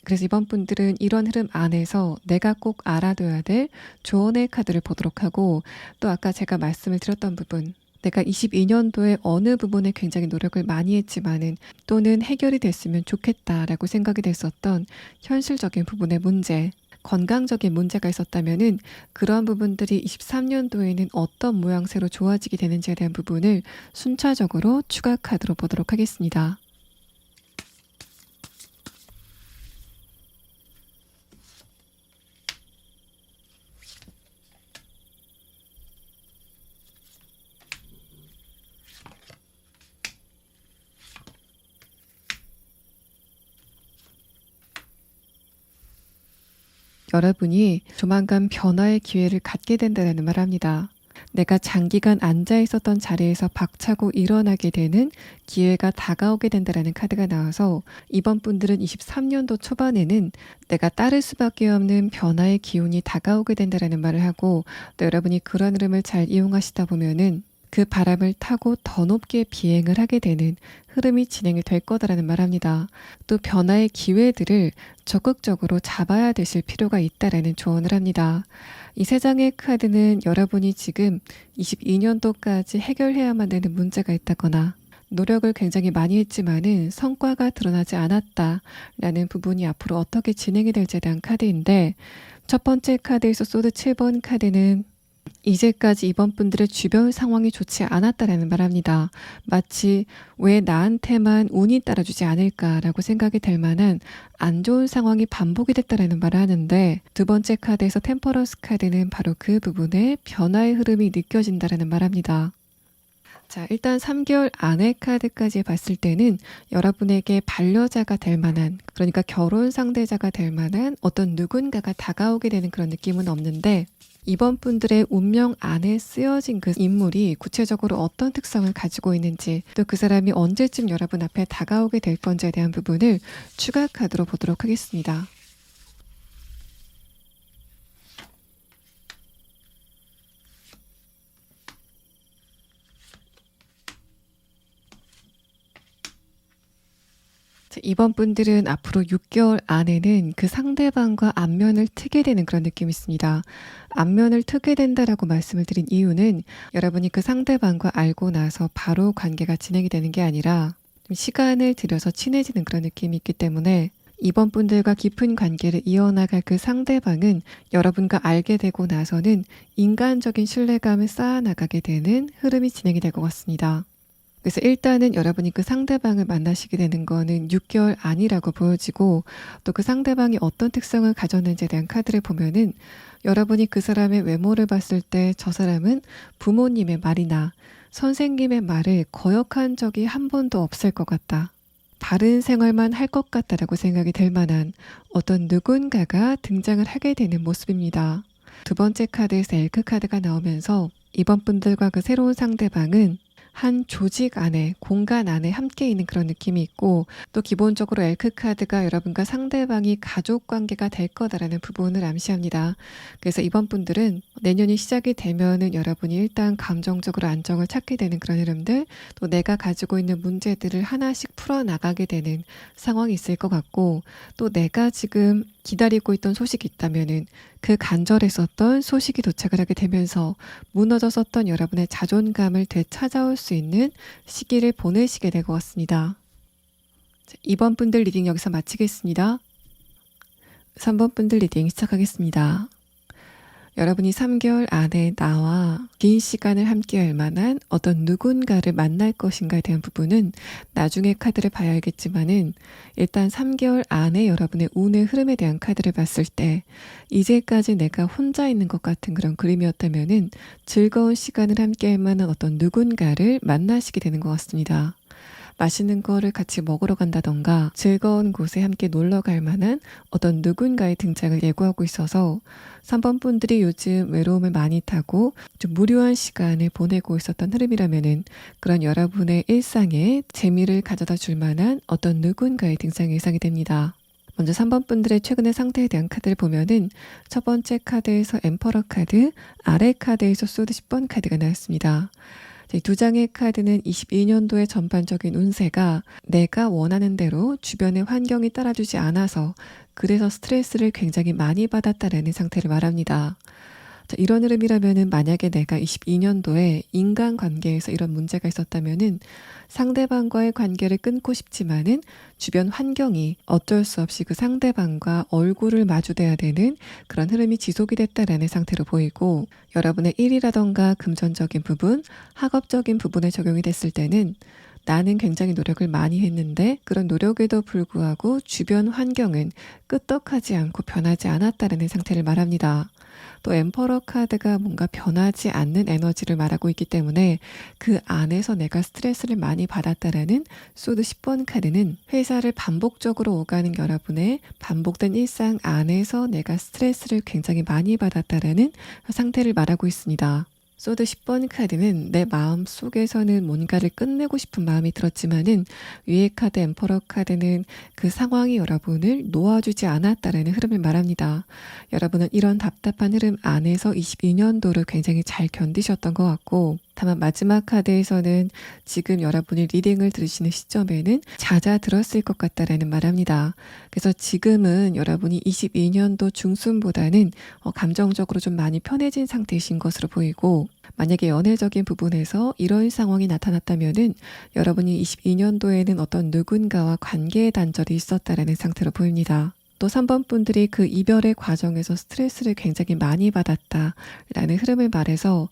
그래서 이번 분들은 이런 흐름 안에서 내가 꼭 알아둬야 될 조언의 카드를 보도록 하고, 또 아까 제가 말씀을 드렸던 부분, 내가 22년도에 어느 부분에 굉장히 노력을 많이 했지만은 또는 해결이 됐으면 좋겠다라고 생각이 됐었던 현실적인 부분의 문제, 건강적인 문제가 있었다면은 그러한 부분들이 23년도에는 어떤 모양새로 좋아지게 되는지에 대한 부분을 순차적으로 추가 카드로 보도록 하겠습니다. 여러분이 조만간 변화의 기회를 갖게 된다는 말을 합니다. 내가 장기간 앉아 있었던 자리에서 박차고 일어나게 되는 기회가 다가오게 된다는 카드가 나와서, 이번 분들은 23년도 초반에는 내가 따를 수밖에 없는 변화의 기운이 다가오게 된다는 말을 하고, 또 여러분이 그런 흐름을 잘 이용하시다 보면은 그 바람을 타고 더 높게 비행을 하게 되는 흐름이 진행이 될 거다라는 말합니다. 또 변화의 기회들을 적극적으로 잡아야 되실 필요가 있다라는 조언을 합니다. 이 세 장의 카드는 여러분이 지금 22년도까지 해결해야만 되는 문제가 있다거나 노력을 굉장히 많이 했지만은 성과가 드러나지 않았다라는 부분이 앞으로 어떻게 진행이 될지에 대한 카드인데, 첫 번째 카드에서 소드 7번 카드는 이제까지 이번 분들의 주변 상황이 좋지 않았다라는 말합니다. 마치 왜 나한테만 운이 따라주지 않을까라고 생각이 될 만한 안 좋은 상황이 반복이 됐다라는 말을 하는데, 두 번째 카드에서 템퍼런스 카드는 바로 그 부분에 변화의 흐름이 느껴진다라는 말합니다. 자, 일단 3개월 안의 카드까지 봤을 때는 여러분에게 반려자가 될 만한, 그러니까 결혼 상대자가 될 만한 어떤 누군가가 다가오게 되는 그런 느낌은 없는데, 이번 분들의 운명 안에 쓰여진 그 인물이 구체적으로 어떤 특성을 가지고 있는지, 또 그 사람이 언제쯤 여러분 앞에 다가오게 될 건지에 대한 부분을 추가 카드로 보도록 하겠습니다. 이번 분들은 앞으로 6개월 안에는 그 상대방과 안면을 트게 되는 그런 느낌이 있습니다. 안면을 트게 된다라고 말씀을 드린 이유는 여러분이 그 상대방과 알고 나서 바로 관계가 진행이 되는 게 아니라 좀 시간을 들여서 친해지는 그런 느낌이 있기 때문에, 이번 분들과 깊은 관계를 이어나갈 그 상대방은 여러분과 알게 되고 나서는 인간적인 신뢰감을 쌓아나가게 되는 흐름이 진행이 될 것 같습니다. 그래서 일단은 여러분이 그 상대방을 만나시게 되는 거는 6개월 안이라고 보여지고, 또 그 상대방이 어떤 특성을 가졌는지에 대한 카드를 보면은 여러분이 그 사람의 외모를 봤을 때 저 사람은 부모님의 말이나 선생님의 말을 거역한 적이 한 번도 없을 것 같다, 바른 생활만 할 것 같다라고 생각이 될 만한 어떤 누군가가 등장을 하게 되는 모습입니다. 두 번째 카드에서 엘크 카드가 나오면서 이번 분들과 그 새로운 상대방은 한 조직 안에, 공간 안에 함께 있는 그런 느낌이 있고, 또 기본적으로 엘크 카드가 여러분과 상대방이 가족 관계가 될 거다라는 부분을 암시합니다. 그래서 이번 분들은 내년이 시작이 되면은 여러분이 일단 감정적으로 안정을 찾게 되는 그런 흐름들, 또 내가 가지고 있는 문제들을 하나씩 풀어나가게 되는 상황이 있을 것 같고, 또 내가 지금 기다리고 있던 소식이 있다면은 그 간절했었던 소식이 도착을 하게 되면서 무너졌었던 여러분의 자존감을 되찾아올 수 있는 시기를 보내시게 될 것 같습니다. 자, 2번 분들 리딩 여기서 마치겠습니다. 3번 분들 리딩 시작하겠습니다. 여러분이 3개월 안에 나와 긴 시간을 함께 할 만한 어떤 누군가를 만날 것인가에 대한 부분은 나중에 카드를 봐야 알겠지만은, 일단 3개월 안에 여러분의 운의 흐름에 대한 카드를 봤을 때 이제까지 내가 혼자 있는 것 같은 그런 그림이었다면은 즐거운 시간을 함께 할 만한 어떤 누군가를 만나시게 되는 것 같습니다. 맛있는 거를 같이 먹으러 간다던가 즐거운 곳에 함께 놀러 갈 만한 어떤 누군가의 등장을 예고하고 있어서, 3번 분들이 요즘 외로움을 많이 타고 좀 무료한 시간을 보내고 있었던 흐름이라면은 그런 여러분의 일상에 재미를 가져다 줄 만한 어떤 누군가의 등장이 예상이 됩니다. 먼저 3번 분들의 최근의 상태에 대한 카드를 보면은 첫 번째 카드에서 엠퍼러 카드, 아래 카드에서 소드 10번 카드가 나왔습니다. 이 두 장의 카드는 22년도의 전반적인 운세가 내가 원하는 대로 주변의 환경이 따라주지 않아서 그래서 스트레스를 굉장히 많이 받았다라는 상태를 말합니다. 자, 이런 흐름이라면은 만약에 내가 22년도에 인간관계에서 이런 문제가 있었다면은 상대방과의 관계를 끊고 싶지만은 주변 환경이 어쩔 수 없이 그 상대방과 얼굴을 마주대야 되는 그런 흐름이 지속이 됐다라는 상태로 보이고, 여러분의 일이라던가 금전적인 부분, 학업적인 부분에 적용이 됐을 때는 나는 굉장히 노력을 많이 했는데 그런 노력에도 불구하고 주변 환경은 끄떡하지 않고 변하지 않았다는 상태를 말합니다. 또 엠퍼러 카드가 뭔가 변하지 않는 에너지를 말하고 있기 때문에 그 안에서 내가 스트레스를 많이 받았다라는 소드 10번 카드는 회사를 반복적으로 오가는 여러분의 반복된 일상 안에서 내가 스트레스를 굉장히 많이 받았다라는 상태를 말하고 있습니다. 소드 10번 카드는 내 마음 속에서는 뭔가를 끝내고 싶은 마음이 들었지만은, 위의 카드 엠퍼러 카드는 그 상황이 여러분을 놓아주지 않았다라는 흐름을 말합니다. 여러분은 이런 답답한 흐름 안에서 22년도를 굉장히 잘 견디셨던 것 같고, 다만 마지막 카드에서는 지금 여러분이 리딩을 들으시는 시점에는 잦아들었을 것 같다라는 말합니다. 그래서 지금은 여러분이 22년도 중순보다는 감정적으로 좀 많이 편해진 상태이신 것으로 보이고, 만약에 연애적인 부분에서 이런 상황이 나타났다면은 여러분이 22년도에는 어떤 누군가와 관계의 단절이 있었다라는 상태로 보입니다. 또 3번 분들이 그 이별의 과정에서 스트레스를 굉장히 많이 받았다라는 흐름을 말해서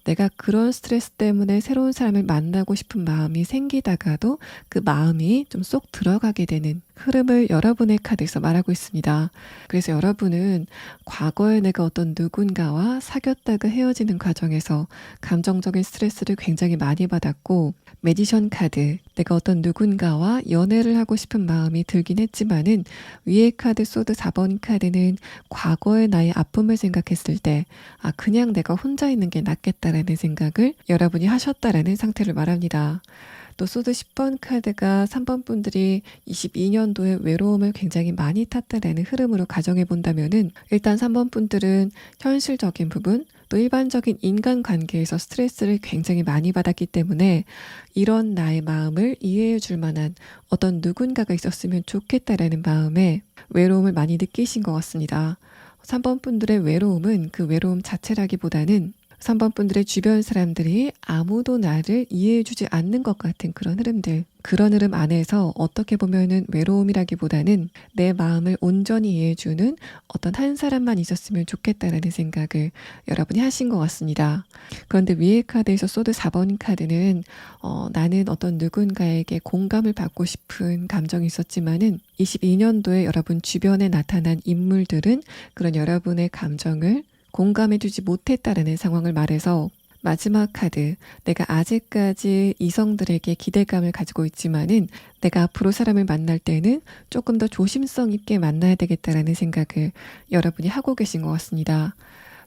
내가 그런 스트레스 때문에 새로운 사람을 만나고 싶은 마음이 생기다가도 그 마음이 좀 쏙 들어가게 되는 흐름을 여러분의 카드에서 말하고 있습니다. 그래서 여러분은 과거에 내가 어떤 누군가와 사귀었다가 헤어지는 과정에서 감정적인 스트레스를 굉장히 많이 받았고, 매지션 카드, 내가 어떤 누군가와 연애를 하고 싶은 마음이 들긴 했지만은 위의 카드 소드 4번 카드는 과거의 나의 아픔을 생각했을 때 그냥 내가 혼자 있는 게 낫겠다라는 생각을 여러분이 하셨다라는 상태를 말합니다. 또 소드 10번 카드가 3번 분들이 22년도에 외로움을 굉장히 많이 탔다라는 흐름으로 가정해 본다면은, 일단 3번 분들은 현실적인 부분, 또 일반적인 인간관계에서 스트레스를 굉장히 많이 받았기 때문에 이런 나의 마음을 이해해 줄 만한 어떤 누군가가 있었으면 좋겠다라는 마음에 외로움을 많이 느끼신 것 같습니다. 3번 분들의 외로움은 그 외로움 자체라기보다는 3번 분들의 주변 사람들이 아무도 나를 이해해주지 않는 것 같은 그런 흐름들, 그런 흐름 안에서 어떻게 보면은 외로움이라기보다는 내 마음을 온전히 이해해주는 어떤 한 사람만 있었으면 좋겠다라는 생각을 여러분이 하신 것 같습니다. 그런데 위의 카드에서 소드 4번 카드는 나는 어떤 누군가에게 공감을 받고 싶은 감정이 있었지만은 22년도에 여러분 주변에 나타난 인물들은 그런 여러분의 감정을 공감해주지 못했다라는 상황을 말해서, 마지막 카드, 내가 아직까지 이성들에게 기대감을 가지고 있지만은 내가 앞으로 사람을 만날 때는 조금 더 조심성 있게 만나야 되겠다라는 생각을 여러분이 하고 계신 것 같습니다.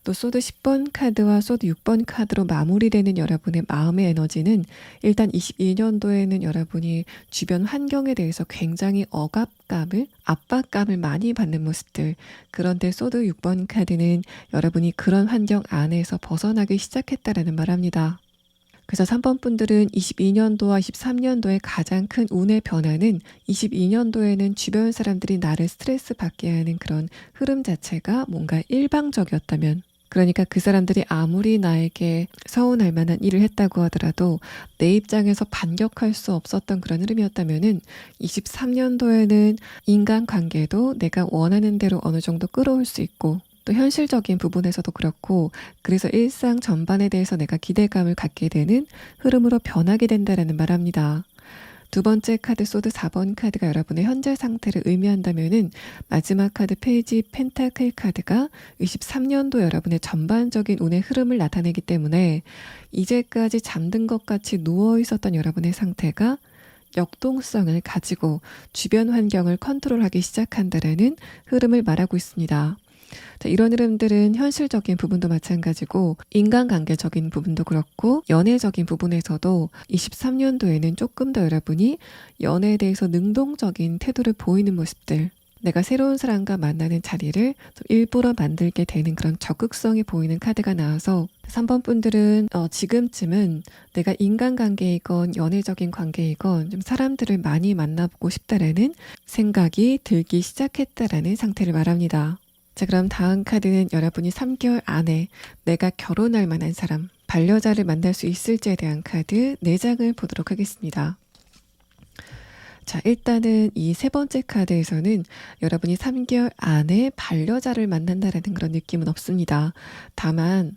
또 소드 10번 카드와 소드 6번 카드로 마무리되는 여러분의 마음의 에너지는, 일단 22년도에는 여러분이 주변 환경에 대해서 굉장히 억압감을, 압박감을 많이 받는 모습들, 그런데 소드 6번 카드는 여러분이 그런 환경 안에서 벗어나기 시작했다라는 말합니다. 그래서 3번 분들은 22년도와 23년도의 가장 큰 운의 변화는 22년도에는 주변 사람들이 나를 스트레스 받게 하는 그런 흐름 자체가 뭔가 일방적이었다면, 그러니까 그 사람들이 아무리 나에게 서운할 만한 일을 했다고 하더라도 내 입장에서 반격할 수 없었던 그런 흐름이었다면은 23년도에는 인간관계도 내가 원하는 대로 어느 정도 끌어올 수 있고, 또 현실적인 부분에서도 그렇고, 그래서 일상 전반에 대해서 내가 기대감을 갖게 되는 흐름으로 변하게 된다라는 말합니다. 두 번째 카드 소드 4번 카드가 여러분의 현재 상태를 의미한다면은, 마지막 카드 페이지 펜타클 카드가 23년도 여러분의 전반적인 운의 흐름을 나타내기 때문에 이제까지 잠든 것 같이 누워 있었던 여러분의 상태가 역동성을 가지고 주변 환경을 컨트롤하기 시작한다라는 흐름을 말하고 있습니다. 자, 이런 흐름들은 현실적인 부분도 마찬가지고 인간관계적인 부분도 그렇고 연애적인 부분에서도 23년도에는 조금 더 여러분이 연애에 대해서 능동적인 태도를 보이는 모습들, 내가 새로운 사람과 만나는 자리를 좀 일부러 만들게 되는 그런 적극성이 보이는 카드가 나와서 3번 분들은 지금쯤은 내가 인간관계이건 연애적인 관계이건 좀 사람들을 많이 만나보고 싶다라는 생각이 들기 시작했다라는 상태를 말합니다. 자, 그럼 다음 카드는 여러분이 3개월 안에 내가 결혼할 만한 사람, 반려자를 만날 수 있을지에 대한 카드 4장을 보도록 하겠습니다. 자, 일단은 이 세 번째 카드에서는 여러분이 3개월 안에 반려자를 만난다라는 그런 느낌은 없습니다. 다만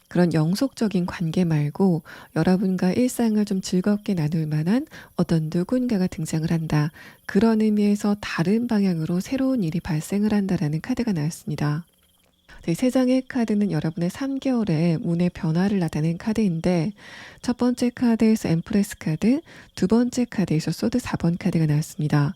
그런 영속적인 관계 말고 여러분과 일상을 좀 즐겁게 나눌 만한 어떤 누군가가 등장을 한다. 그런 의미에서 다른 방향으로 새로운 일이 발생을 한다라는 카드가 나왔습니다. 세 장의 카드는 여러분의 3개월의 운의 변화를 나타낸 카드인데, 첫 번째 카드에서 엠프레스 카드, 두 번째 카드에서 소드 4번 카드가 나왔습니다.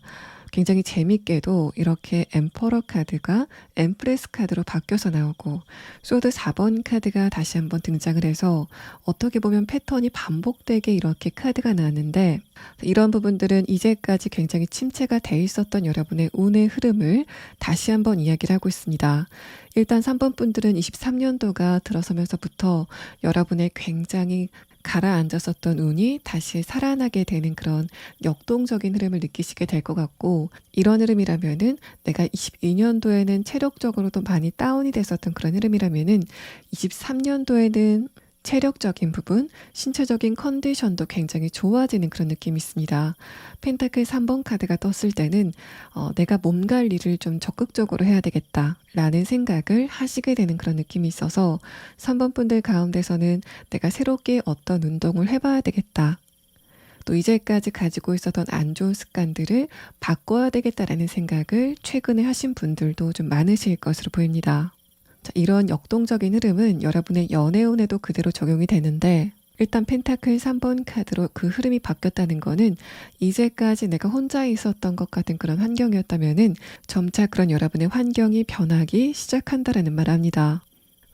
굉장히 재밌게도 이렇게 엠퍼러 카드가 엠프레스 카드로 바뀌어서 나오고 소드 4번 카드가 다시 한번 등장을 해서 어떻게 보면 패턴이 반복되게 이렇게 카드가 나왔는데, 이런 부분들은 이제까지 굉장히 침체가 돼 있었던 여러분의 운의 흐름을 다시 한번 이야기를 하고 있습니다. 일단 3번 분들은 23년도가 들어서면서부터 여러분의 굉장히 가라앉았었던 운이 다시 살아나게 되는 그런 역동적인 흐름을 느끼시게 될 것 같고, 이런 흐름이라면은 내가 22년도에는 체력적으로도 많이 다운이 됐었던 그런 흐름이라면은 23년도에는 체력적인 부분, 신체적인 컨디션도 굉장히 좋아지는 그런 느낌이 있습니다. 펜타클 3번 카드가 떴을 때는 내가 몸 관리를 좀 적극적으로 해야 되겠다 라는 생각을 하시게 되는 그런 느낌이 있어서 3번 분들 가운데서는 내가 새롭게 어떤 운동을 해봐야 되겠다, 또 이제까지 가지고 있었던 안 좋은 습관들을 바꿔야 되겠다라는 생각을 최근에 하신 분들도 좀 많으실 것으로 보입니다. 자, 이런 역동적인 흐름은 여러분의 연애운에도 그대로 적용이 되는데, 일단 펜타클 3번 카드로 그 흐름이 바뀌었다는 거는 이제까지 내가 혼자 있었던 것 같은 그런 환경이었다면은 점차 그런 여러분의 환경이 변하기 시작한다라는 말합니다.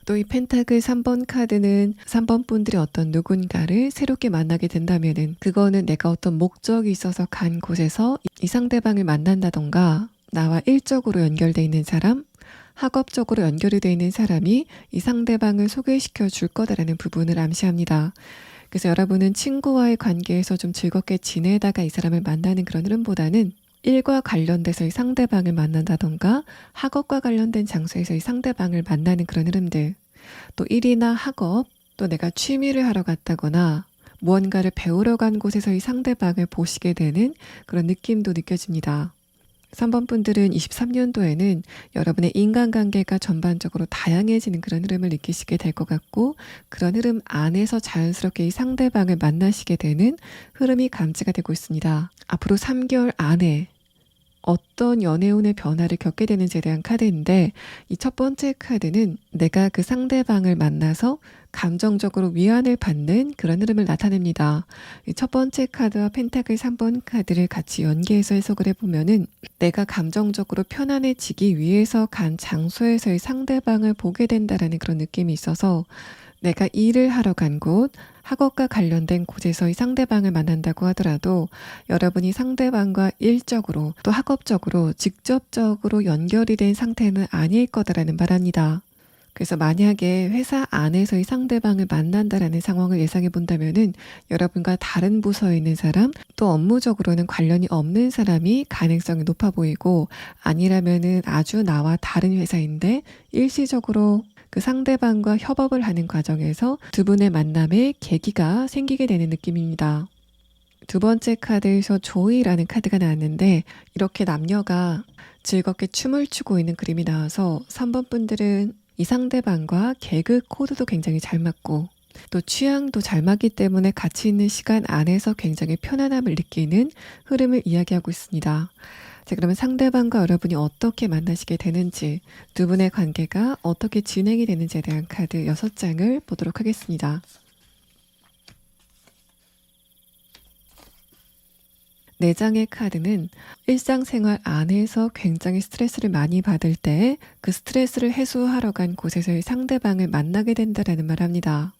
또 이 펜타클 3번 카드는 3번 분들이 어떤 누군가를 새롭게 만나게 된다면은 그거는 내가 어떤 목적이 있어서 간 곳에서 이 상대방을 만난다던가, 나와 일적으로 연결되어 있는 사람, 학업적으로 연결이 되어 있는 사람이 이 상대방을 소개시켜 줄 거다라는 부분을 암시합니다. 그래서 여러분은 친구와의 관계에서 좀 즐겁게 지내다가 이 사람을 만나는 그런 흐름보다는 일과 관련돼서 이 상대방을 만난다던가, 학업과 관련된 장소에서 이 상대방을 만나는 그런 흐름들, 또 일이나 학업, 또 내가 취미를 하러 갔다거나 무언가를 배우러 간 곳에서 이 상대방을 보시게 되는 그런 느낌도 느껴집니다. 3번 분들은 23년도에는 여러분의 인간관계가 전반적으로 다양해지는 그런 흐름을 느끼시게 될 것 같고, 그런 흐름 안에서 자연스럽게 이 상대방을 만나시게 되는 흐름이 감지가 되고 있습니다. 앞으로 3개월 안에 어떤 연애운의 변화를 겪게 되는지에 대한 카드인데, 이 첫 번째 카드는 내가 그 상대방을 만나서 감정적으로 위안을 받는 그런 흐름을 나타냅니다. 이 첫 번째 카드와 펜타클 3번 카드를 같이 연계해서 해석을 해보면은 내가 감정적으로 편안해지기 위해서 간 장소에서의 상대방을 보게 된다라는 그런 느낌이 있어서, 내가 일을 하러 간 곳, 학업과 관련된 곳에서 이 상대방을 만난다고 하더라도 여러분이 상대방과 일적으로 또 학업적으로 직접적으로 연결이 된 상태는 아닐 거다라는 말합니다. 그래서 만약에 회사 안에서 이 상대방을 만난다라는 상황을 예상해 본다면은 여러분과 다른 부서에 있는 사람, 또 업무적으로는 관련이 없는 사람이 가능성이 높아 보이고, 아니라면은 아주 나와 다른 회사인데 일시적으로 그 상대방과 협업을 하는 과정에서 두 분의 만남의 계기가 생기게 되는 느낌입니다. 두 번째 카드에서 조이라는 카드가 나왔는데, 이렇게 남녀가 즐겁게 춤을 추고 있는 그림이 나와서 3번 분들은 이 상대방과 개그 코드도 굉장히 잘 맞고 또 취향도 잘 맞기 때문에 같이 있는 시간 안에서 굉장히 편안함을 느끼는 흐름을 이야기하고 있습니다. 자, 그러면 상대방과 여러분이 어떻게 만나시게 되는지, 두 분의 관계가 어떻게 진행이 되는지에 대한 카드 6장을 보도록 하겠습니다. 네 장의 카드는 일상생활 안에서 굉장히 스트레스를 많이 받을 때 그 스트레스를 해소하러 간 곳에서의 상대방을 만나게 된다라는 말합니다.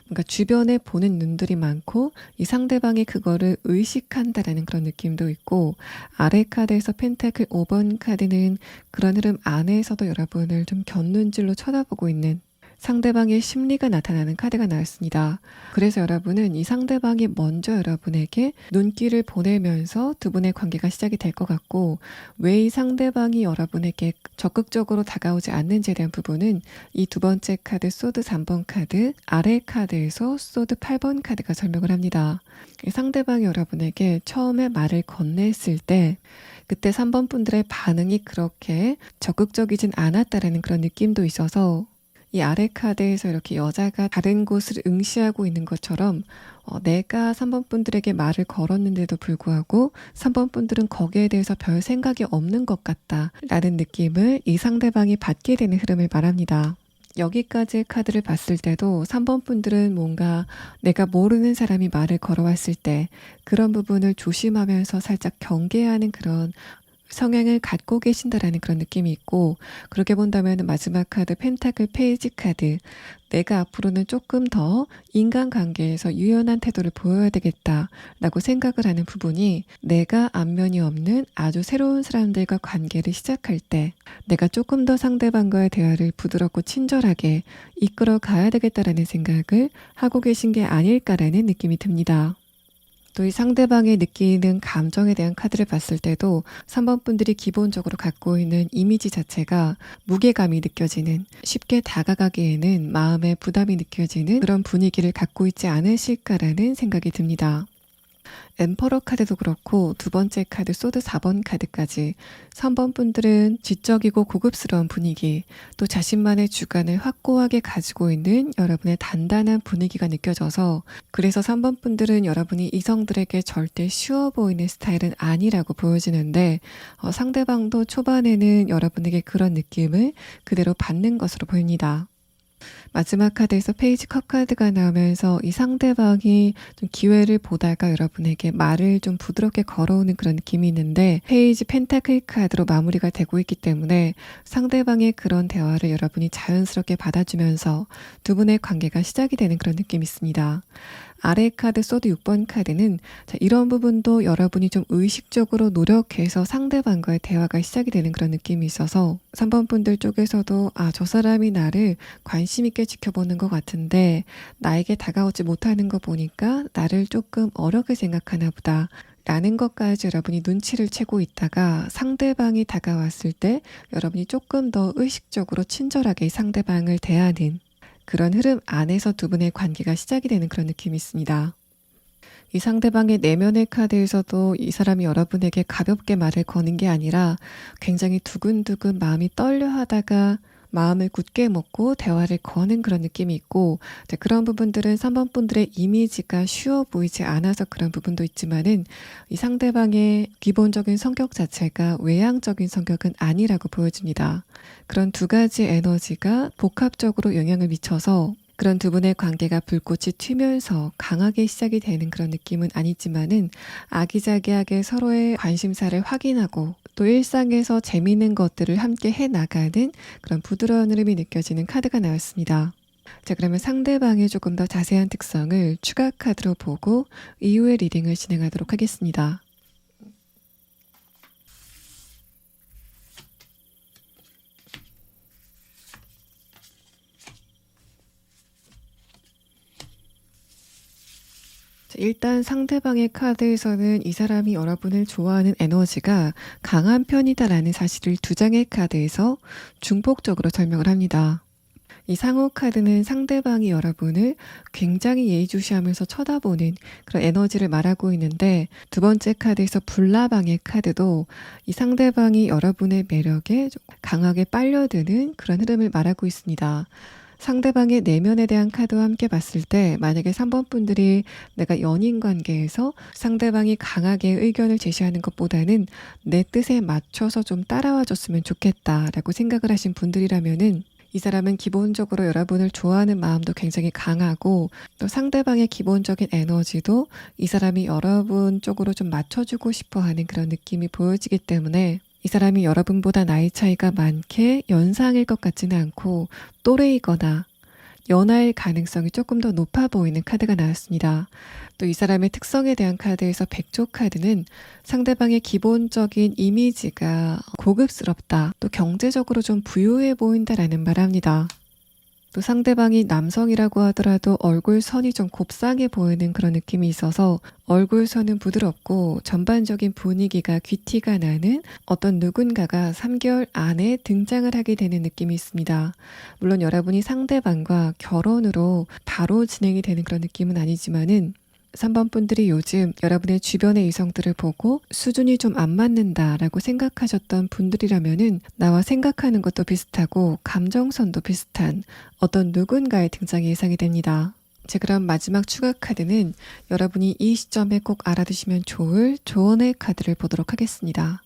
그러니까 주변에 보는 눈들이 많고 이 상대방이 그거를 의식한다라는 그런 느낌도 있고, 아래 카드에서 펜타클 5번 카드는 그런 흐름 안에서도 여러분을 좀 곁눈질로 쳐다보고 있는 상대방의 심리가 나타나는 카드가 나왔습니다. 그래서 여러분은 이 상대방이 먼저 여러분에게 눈길을 보내면서 두 분의 관계가 시작이 될 것 같고, 왜 이 상대방이 여러분에게 적극적으로 다가오지 않는지에 대한 부분은 이 두 번째 카드 소드 3번 카드, 아래 카드에서 소드 8번 카드가 설명을 합니다. 이 상대방이 여러분에게 처음에 말을 건넸을 때 그때 3번 분들의 반응이 그렇게 적극적이진 않았다라는 그런 느낌도 있어서, 이 아래 카드에서 이렇게 여자가 다른 곳을 응시하고 있는 것처럼 내가 3번 분들에게 말을 걸었는데도 불구하고 3번 분들은 거기에 대해서 별 생각이 없는 것 같다 라는 느낌을 이 상대방이 받게 되는 흐름을 말합니다. 여기까지의 카드를 봤을 때도 3번 분들은 뭔가 내가 모르는 사람이 말을 걸어왔을 때 그런 부분을 조심하면서 살짝 경계하는 그런 성향을 갖고 계신다라는 그런 느낌이 있고, 그렇게 본다면 마지막 카드 펜타클 페이지 카드, 내가 앞으로는 조금 더 인간관계에서 유연한 태도를 보여야 되겠다라고 생각을 하는 부분이, 내가 안면이 없는 아주 새로운 사람들과 관계를 시작할 때 내가 조금 더 상대방과의 대화를 부드럽고 친절하게 이끌어 가야 되겠다라는 생각을 하고 계신 게 아닐까라는 느낌이 듭니다. 또 이 상대방이 느끼는 감정에 대한 카드를 봤을 때도 3번 분들이 기본적으로 갖고 있는 이미지 자체가 무게감이 느껴지는, 쉽게 다가가기에는 마음의 부담이 느껴지는 그런 분위기를 갖고 있지 않으실까라는 생각이 듭니다. 엠퍼러 카드도 그렇고 두 번째 카드 소드 4번 카드까지 3번 분들은 지적이고 고급스러운 분위기, 또 자신만의 주관을 확고하게 가지고 있는 여러분의 단단한 분위기가 느껴져서, 그래서 3번 분들은 여러분이 이성들에게 절대 쉬워 보이는 스타일은 아니라고 보여지는데, 상대방도 초반에는 여러분에게 그런 느낌을 그대로 받는 것으로 보입니다. 마지막 카드에서 페이지 컵 카드가 나오면서 이 상대방이 좀 기회를 보다가 여러분에게 말을 좀 부드럽게 걸어오는 그런 느낌이 있는데, 페이지 펜타클 카드로 마무리가 되고 있기 때문에 상대방의 그런 대화를 여러분이 자연스럽게 받아주면서 두 분의 관계가 시작이 되는 그런 느낌이 있습니다. 아래 카드 소드 6번 카드는 이런 부분도 여러분이 좀 의식적으로 노력해서 상대방과의 대화가 시작이 되는 그런 느낌이 있어서 3번 분들 쪽에서도 저 사람이 나를 관심 있게 지켜보는 것 같은데 나에게 다가오지 못하는 거 보니까 나를 조금 어렵게 생각하나 보다 라는 것까지 여러분이 눈치를 채고 있다가, 상대방이 다가왔을 때 여러분이 조금 더 의식적으로 친절하게 상대방을 대하는 그런 흐름 안에서 두 분의 관계가 시작이 되는 그런 느낌이 있습니다. 이 상대방의 내면의 카드에서도 이 사람이 여러분에게 가볍게 말을 거는 게 아니라 굉장히 두근두근 마음이 떨려 하다가 마음을 굳게 먹고 대화를 거는 그런 느낌이 있고, 그런 부분들은 3번 분들의 이미지가 쉬워 보이지 않아서 그런 부분도 있지만은, 이 상대방의 기본적인 성격 자체가 외향적인 성격은 아니라고 보여집니다. 그런 두 가지 에너지가 복합적으로 영향을 미쳐서 그런 두 분의 관계가 불꽃이 튀면서 강하게 시작이 되는 그런 느낌은 아니지만은, 아기자기하게 서로의 관심사를 확인하고 또 일상에서 재미있는 것들을 함께 해나가는 그런 부드러운 흐름이 느껴지는 카드가 나왔습니다. 자, 그러면 상대방의 조금 더 자세한 특성을 추가 카드로 보고 이후의 리딩을 진행하도록 하겠습니다. 일단 상대방의 카드에서는 이 사람이 여러분을 좋아하는 에너지가 강한 편이다라는 사실을 두 장의 카드에서 중복적으로 설명을 합니다. 이 상호 카드는 상대방이 여러분을 굉장히 예의주시하면서 쳐다보는 그런 에너지를 말하고 있는데, 두 번째 카드에서 불나방의 카드도 이 상대방이 여러분의 매력에 강하게 빨려드는 그런 흐름을 말하고 있습니다. 상대방의 내면에 대한 카드와 함께 봤을 때, 만약에 3번 분들이 내가 연인 관계에서 상대방이 강하게 의견을 제시하는 것보다는 내 뜻에 맞춰서 좀 따라와 줬으면 좋겠다라고 생각을 하신 분들이라면은, 이 사람은 기본적으로 여러분을 좋아하는 마음도 굉장히 강하고, 또 상대방의 기본적인 에너지도 이 사람이 여러분 쪽으로 좀 맞춰주고 싶어 하는 그런 느낌이 보여지기 때문에, 이 사람이 여러분보다 나이 차이가 많게 연상일 것 같지는 않고 또래이거나 연하일 가능성이 조금 더 높아 보이는 카드가 나왔습니다. 또 이 사람의 특성에 대한 카드에서 백조 카드는 상대방의 기본적인 이미지가 고급스럽다, 또 경제적으로 좀 부유해 보인다라는 말합니다. 또 상대방이 남성이라고 하더라도 얼굴선이 좀 곱상해 보이는 그런 느낌이 있어서 얼굴선은 부드럽고 전반적인 분위기가 귀티가 나는 어떤 누군가가 3개월 안에 등장을 하게 되는 느낌이 있습니다. 물론 여러분이 상대방과 결혼으로 바로 진행이 되는 그런 느낌은 아니지만은, 3번 분들이 요즘 여러분의 주변의 이성들을 보고 수준이 좀 안 맞는다라고 생각하셨던 분들이라면은, 나와 생각하는 것도 비슷하고 감정선도 비슷한 어떤 누군가의 등장이 예상이 됩니다. 그럼 마지막 추가 카드는 여러분이 이 시점에 꼭 알아두시면 좋을 조언의 카드를 보도록 하겠습니다.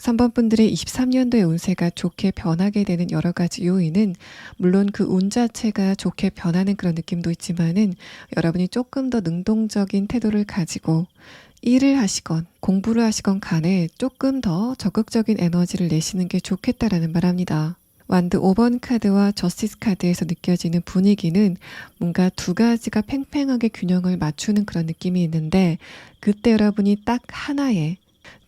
3번 분들의 23년도의 운세가 좋게 변하게 되는 여러 가지 요인은 물론 그 운 자체가 좋게 변하는 그런 느낌도 있지만은 여러분이 조금 더 능동적인 태도를 가지고 일을 하시건 공부를 하시건 간에 조금 더 적극적인 에너지를 내시는 게 좋겠다라는 말합니다. 완드 5번 카드와 저스티스 카드에서 느껴지는 분위기는 뭔가 두 가지가 팽팽하게 균형을 맞추는 그런 느낌이 있는데 그때 여러분이 딱 하나의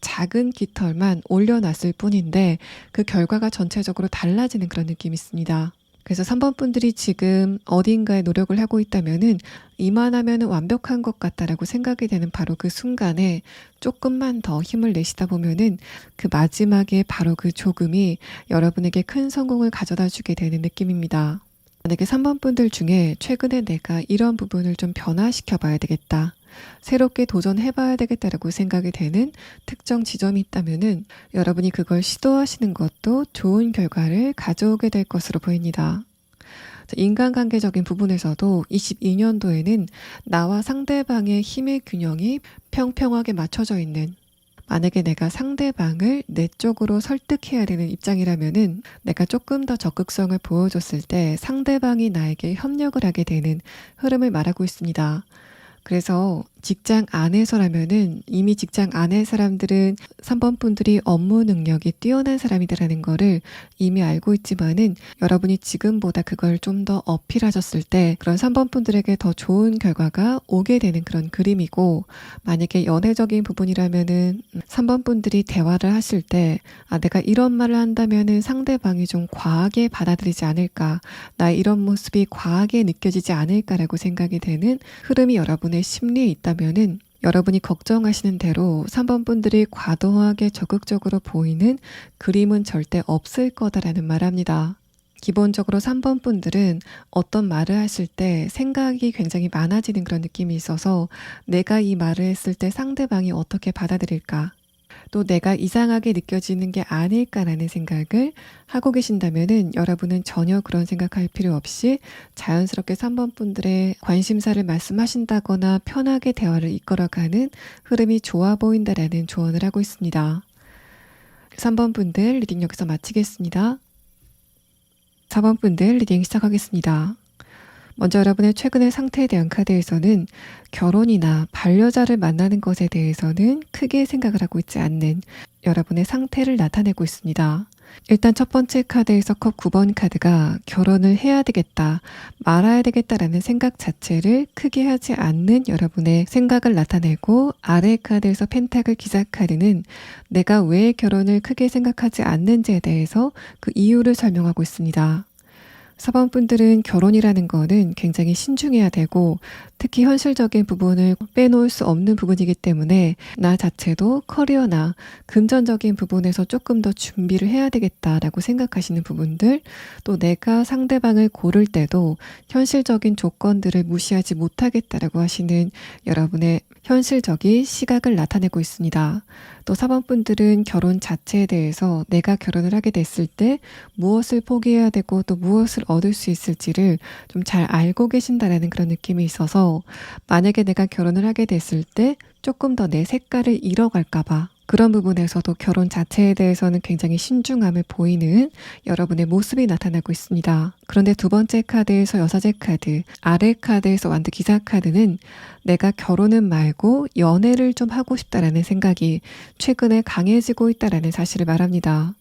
작은 깃털만 올려놨을 뿐인데 그 결과가 전체적으로 달라지는 그런 느낌이 있습니다. 그래서 3번 분들이 지금 어딘가에 노력을 하고 있다면은 이만하면 완벽한 것 같다라고 생각이 되는 바로 그 순간에 조금만 더 힘을 내시다 보면은 그 마지막에 바로 그 조금이 여러분에게 큰 성공을 가져다 주게 되는 느낌입니다. 만약에 3번 분들 중에 최근에 내가 이런 부분을 좀 변화시켜 봐야 되겠다. 새롭게 도전해봐야 되겠다라고 생각이 되는 특정 지점이 있다면은 여러분이 그걸 시도하시는 것도 좋은 결과를 가져오게 될 것으로 보입니다. 인간관계적인 부분에서도 22년도에는 나와 상대방의 힘의 균형이 평평하게 맞춰져 있는 만약에 내가 상대방을 내 쪽으로 설득해야 되는 입장이라면은 내가 조금 더 적극성을 보여줬을 때 상대방이 나에게 협력을 하게 되는 흐름을 말하고 있습니다. 그래서 직장 안에서라면은 이미 직장 안의 사람들은 3번 분들이 업무 능력이 뛰어난 사람이라는 거를 이미 알고 있지만은 여러분이 지금보다 그걸 좀 더 어필하셨을 때 그런 3번 분들에게 더 좋은 결과가 오게 되는 그런 그림이고 만약에 연애적인 부분이라면은 3번 분들이 대화를 하실 때 내가 이런 말을 한다면은 상대방이 좀 과하게 받아들이지 않을까 나의 이런 모습이 과하게 느껴지지 않을까라고 생각이 되는 흐름이 여러분의 심리에 있다면은 여러분이 걱정하시는 대로 3번 분들이 과도하게 적극적으로 보이는 그림은 절대 없을 거다라는 말합니다. 기본적으로 3번 분들은 어떤 말을 하실 때 생각이 굉장히 많아지는 그런 느낌이 있어서 내가 이 말을 했을 때 상대방이 어떻게 받아들일까? 또 내가 이상하게 느껴지는 게 아닐까라는 생각을 하고 계신다면은 여러분은 전혀 그런 생각할 필요 없이 자연스럽게 3번 분들의 관심사를 말씀하신다거나 편하게 대화를 이끌어가는 흐름이 좋아 보인다라는 조언을 하고 있습니다. 3번 분들 리딩 여기서 마치겠습니다. 4번 분들 리딩 시작하겠습니다. 먼저 여러분의 최근의 상태에 대한 카드에서는 결혼이나 반려자를 만나는 것에 대해서는 크게 생각을 하고 있지 않는 여러분의 상태를 나타내고 있습니다. 일단 첫 번째 카드에서 컵 9번 카드가 결혼을 해야 되겠다, 말아야 되겠다라는 생각 자체를 크게 하지 않는 여러분의 생각을 나타내고 아래 카드에서 펜타클 기사 카드는 내가 왜 결혼을 크게 생각하지 않는지에 대해서 그 이유를 설명하고 있습니다. 4번 분들은 결혼이라는 거는 굉장히 신중해야 되고 특히 현실적인 부분을 빼놓을 수 없는 부분이기 때문에 나 자체도 커리어나 금전적인 부분에서 조금 더 준비를 해야 되겠다라고 생각하시는 부분들 또 내가 상대방을 고를 때도 현실적인 조건들을 무시하지 못하겠다라고 하시는 여러분의 현실적인 시각을 나타내고 있습니다. 또 4번 분들은 결혼 자체에 대해서 내가 결혼을 하게 됐을 때 무엇을 포기해야 되고 또 무엇을 얻을 수 있을지를 좀 잘 알고 계신다라는 그런 느낌이 있어서 만약에 내가 결혼을 하게 됐을 때 조금 더 내 색깔을 잃어갈까봐 그런 부분에서도 결혼 자체에 대해서는 굉장히 신중함을 보이는 여러분의 모습이 나타나고 있습니다. 그런데 두 번째 카드에서 여사제 카드, 아래 카드에서 완드 기사 카드는 내가 결혼은 말고 연애를 좀 하고 싶다라는 생각이 최근에 강해지고 있다라는 사실을 말합니다.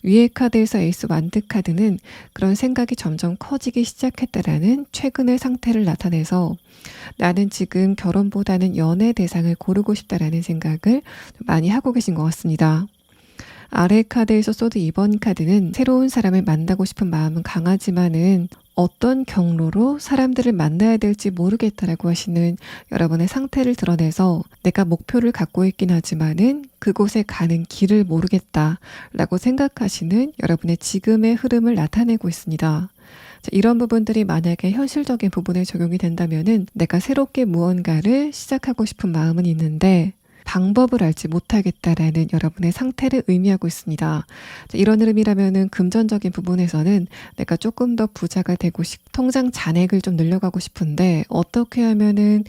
위에 카드에서 에이스 완드 카드는 그런 생각이 점점 커지기 시작했다라는 최근의 상태를 나타내서 나는 지금 결혼보다는 연애 대상을 고르고 싶다라는 생각을 많이 하고 계신 것 같습니다. 아래 카드에서 소드 2번 카드는 새로운 사람을 만나고 싶은 마음은 강하지만은 어떤 경로로 사람들을 만나야 될지 모르겠다라고 하시는 여러분의 상태를 드러내서 내가 목표를 갖고 있긴 하지만은 그곳에 가는 길을 모르겠다라고 생각하시는 여러분의 지금의 흐름을 나타내고 있습니다. 이런 부분들이 만약에 현실적인 부분에 적용이 된다면은 내가 새롭게 무언가를 시작하고 싶은 마음은 있는데 방법을 알지 못하겠다라는 여러분의 상태를 의미하고 있습니다. 이런 흐름이라면은 금전적인 부분에서는 내가 조금 더 부자가 되고 통장 잔액을 좀 늘려가고 싶은데 어떻게 하면은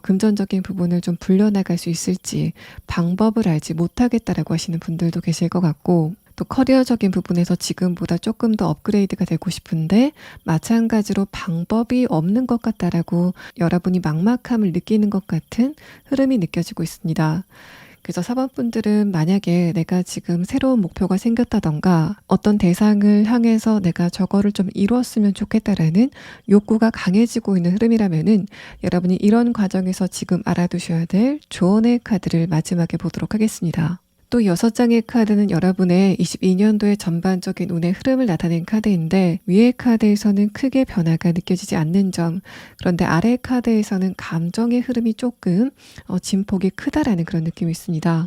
금전적인 부분을 좀 불려나갈 수 있을지 방법을 알지 못하겠다라고 하시는 분들도 계실 것 같고, 또 커리어적인 부분에서 지금보다 조금 더 업그레이드가 되고 싶은데 마찬가지로 방법이 없는 것 같다라고 여러분이 막막함을 느끼는 것 같은 흐름이 느껴지고 있습니다. 그래서 4번 분들은 만약에 내가 지금 새로운 목표가 생겼다던가 어떤 대상을 향해서 내가 저거를 좀 이루었으면 좋겠다라는 욕구가 강해지고 있는 흐름이라면은 여러분이 이런 과정에서 지금 알아두셔야 될 조언의 카드를 마지막에 보도록 하겠습니다. 또 6장의 카드는 여러분의 22년도의 전반적인 운의 흐름을 나타낸 카드인데, 위의 카드에서는 크게 변화가 느껴지지 않는 점, 그런데 아래 카드에서는 감정의 흐름이 조금 진폭이 크다라는 그런 느낌이 있습니다.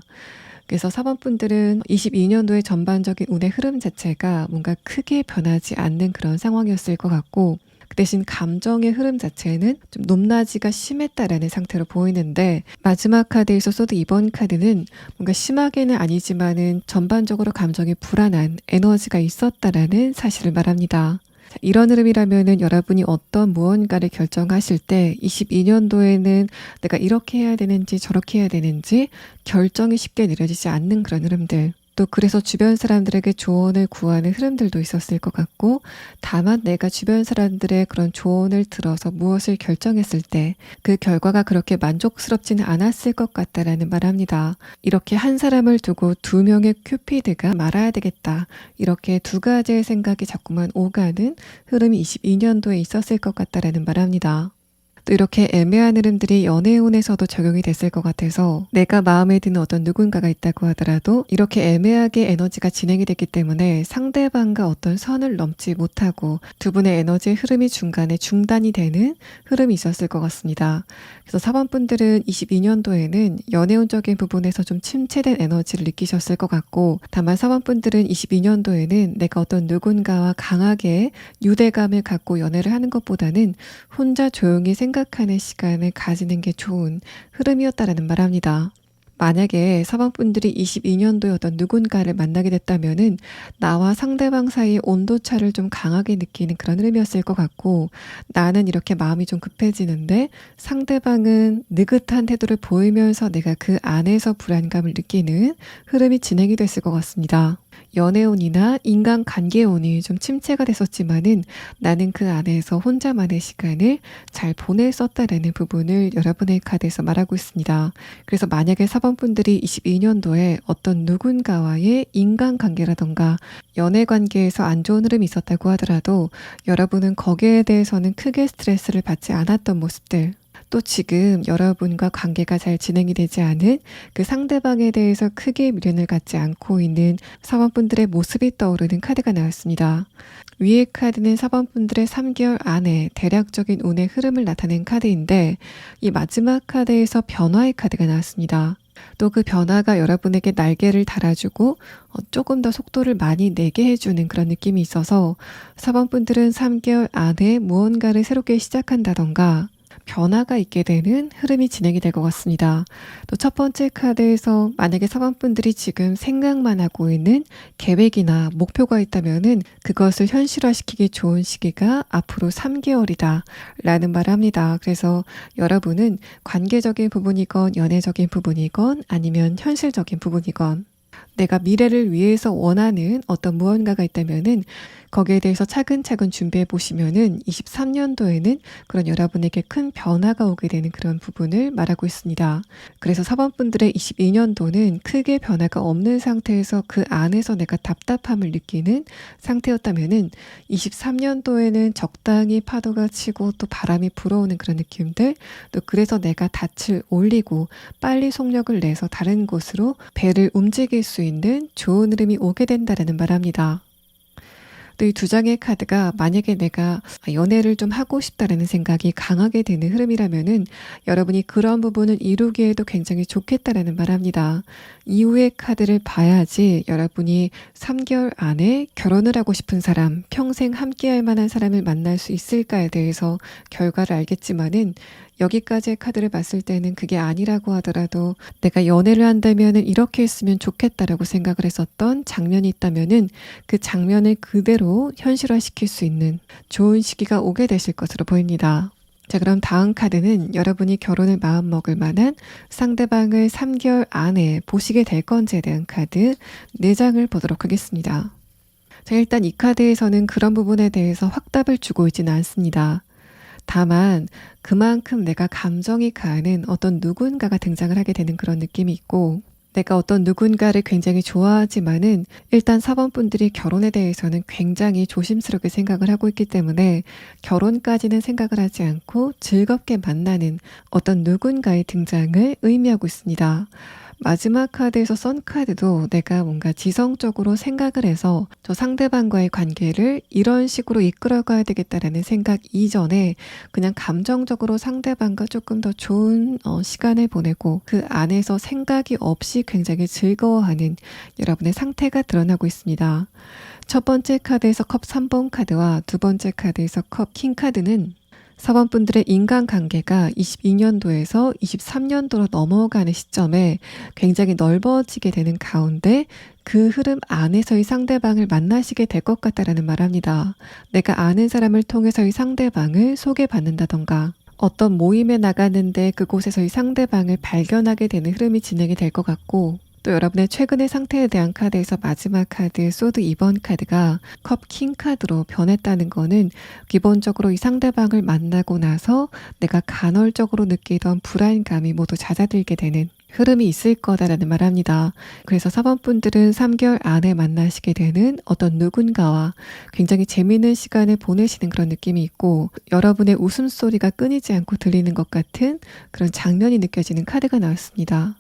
그래서 4번 분들은 22년도의 전반적인 운의 흐름 자체가 뭔가 크게 변하지 않는 그런 상황이었을 것 같고, 그 대신 감정의 흐름 자체는 좀 높낮이가 심했다라는 상태로 보이는데, 마지막 카드에서 쏘드 이번 카드는 뭔가 심하게는 아니지만은 전반적으로 감정이 불안한 에너지가 있었다라는 사실을 말합니다. 이런 흐름이라면은 여러분이 어떤 무언가를 결정하실 때 22년도에는 내가 이렇게 해야 되는지 저렇게 해야 되는지 결정이 쉽게 내려지지 않는 그런 흐름들, 또 그래서 주변 사람들에게 조언을 구하는 흐름들도 있었을 것 같고, 다만 내가 주변 사람들의 그런 조언을 들어서 무엇을 결정했을 때 그 결과가 그렇게 만족스럽지는 않았을 것 같다라는 말합니다. 이렇게 한 사람을 두고 두 명의 큐피드가 말아야 되겠다, 이렇게 두 가지의 생각이 자꾸만 오가는 흐름이 22년도에 있었을 것 같다라는 말합니다. 또 이렇게 애매한 흐름들이 연애운에서도 적용이 됐을 것 같아서, 내가 마음에 드는 어떤 누군가가 있다고 하더라도 이렇게 애매하게 에너지가 진행이 됐기 때문에 상대방과 어떤 선을 넘지 못하고 두 분의 에너지의 흐름이 중간에 중단이 되는 흐름이 있었을 것 같습니다. 그래서 4번 분들은 22년도에는 연애운적인 부분에서 좀 침체된 에너지를 느끼셨을 것 같고, 다만 4번 분들은 22년도에는 내가 어떤 누군가와 강하게 유대감을 갖고 연애를 하는 것보다는 혼자 조용히 생각하는 시간을 가지는 게 좋은 흐름이었다라는 말합니다. 만약에 4번 분들이 22년도에 어떤 누군가를 만나게 됐다면은 나와 상대방 사이의 온도차를 좀 강하게 느끼는 그런 흐름이었을 것 같고, 나는 이렇게 마음이 좀 급해지는데 상대방은 느긋한 태도를 보이면서 내가 그 안에서 불안감을 느끼는 흐름이 진행이 됐을 것 같습니다. 연애운이나 인간관계운이 좀 침체가 됐었지만은 나는 그 안에서 혼자만의 시간을 잘 보냈었다라는 부분을 여러분의 카드에서 말하고 있습니다. 그래서 만약에 4번 분들이 22년도에 어떤 누군가와의 인간관계라던가 연애관계에서 안 좋은 흐름이 있었다고 하더라도 여러분은 거기에 대해서는 크게 스트레스를 받지 않았던 모습들, 또 지금 여러분과 관계가 잘 진행이 되지 않은 그 상대방에 대해서 크게 미련을 갖지 않고 있는 4번 분들의 모습이 떠오르는 카드가 나왔습니다. 위의 카드는 4번 분들의 3개월 안에 대략적인 운의 흐름을 나타낸 카드인데, 이 마지막 카드에서 변화의 카드가 나왔습니다. 또 그 변화가 여러분에게 날개를 달아주고 조금 더 속도를 많이 내게 해주는 그런 느낌이 있어서 4번 분들은 3개월 안에 무언가를 새롭게 시작한다던가 변화가 있게 되는 흐름이 진행이 될 것 같습니다. 또 첫 번째 카드에서 만약에 4번 분들이 지금 생각만 하고 있는 계획이나 목표가 있다면은 그것을 현실화시키기 좋은 시기가 앞으로 3개월이다 라는 말을 합니다. 그래서 여러분은 관계적인 부분이건 연애적인 부분이건 아니면 현실적인 부분이건 내가 미래를 위해서 원하는 어떤 무언가가 있다면은 거기에 대해서 차근차근 준비해 보시면은 23년도에는 그런 여러분에게 큰 변화가 오게 되는 그런 부분을 말하고 있습니다. 그래서 4번 분들의 22년도는 크게 변화가 없는 상태에서 그 안에서 내가 답답함을 느끼는 상태였다면은 23년도에는 적당히 파도가 치고 또 바람이 불어오는 그런 느낌들, 또 그래서 내가 닻을 올리고 빨리 속력을 내서 다른 곳으로 배를 움직일 수 있는 좋은 흐름이 오게 된다라는 말합니다. 또 이 두 장의 카드가 만약에 내가 연애를 좀 하고 싶다라는 생각이 강하게 되는 흐름이라면은 여러분이 그런 부분을 이루기에도 굉장히 좋겠다라는 말합니다. 이후의 카드를 봐야지 여러분이 3개월 안에 결혼을 하고 싶은 사람, 평생 함께할 만한 사람을 만날 수 있을까에 대해서 결과를 알겠지만은 여기까지의 카드를 봤을 때는 그게 아니라고 하더라도 내가 연애를 한다면은 이렇게 했으면 좋겠다라고 생각을 했었던 장면이 있다면은 그 장면을 그대로 현실화시킬 수 있는 좋은 시기가 오게 되실 것으로 보입니다. 자, 그럼 다음 카드는 여러분이 결혼을 마음먹을 만한 상대방을 3개월 안에 보시게 될 건지에 대한 카드 4장을 보도록 하겠습니다. 자, 일단 이 카드에서는 그런 부분에 대해서 확답을 주고 있지는 않습니다. 다만 그만큼 내가 감정이 가는 어떤 누군가가 등장을 하게 되는 그런 느낌이 있고, 내가 어떤 누군가를 굉장히 좋아하지만은 일단 사번분들이 결혼에 대해서는 굉장히 조심스럽게 생각을 하고 있기 때문에 결혼까지는 생각을 하지 않고 즐겁게 만나는 어떤 누군가의 등장을 의미하고 있습니다. 마지막 카드에서 썬 카드도 내가 뭔가 지성적으로 생각을 해서 저 상대방과의 관계를 이런 식으로 이끌어가야 되겠다라는 생각 이전에 그냥 감정적으로 상대방과 조금 더 좋은 시간을 보내고 그 안에서 생각이 없이 굉장히 즐거워하는 여러분의 상태가 드러나고 있습니다. 첫 번째 카드에서 컵 3번 카드와 두 번째 카드에서 컵 킹 카드는 사번분들의 인간관계가 22년도에서 23년도로 넘어가는 시점에 굉장히 넓어지게 되는 가운데 그 흐름 안에서의 상대방을 만나시게 될 것 같다라는 말합니다. 내가 아는 사람을 통해서의 상대방을 소개받는다던가 어떤 모임에 나가는데 그곳에서의 상대방을 발견하게 되는 흐름이 진행이 될 것 같고, 또 여러분의 최근의 상태에 대한 카드에서 마지막 카드 소드 2번 카드가 컵 킹 카드로 변했다는 거는 기본적으로 이 상대방을 만나고 나서 내가 간헐적으로 느끼던 불안감이 모두 잦아들게 되는 흐름이 있을 거다라는 말합니다. 그래서 4번분들은 3개월 안에 만나시게 되는 어떤 누군가와 굉장히 재미있는 시간을 보내시는 그런 느낌이 있고, 여러분의 웃음소리가 끊이지 않고 들리는 것 같은 그런 장면이 느껴지는 카드가 나왔습니다.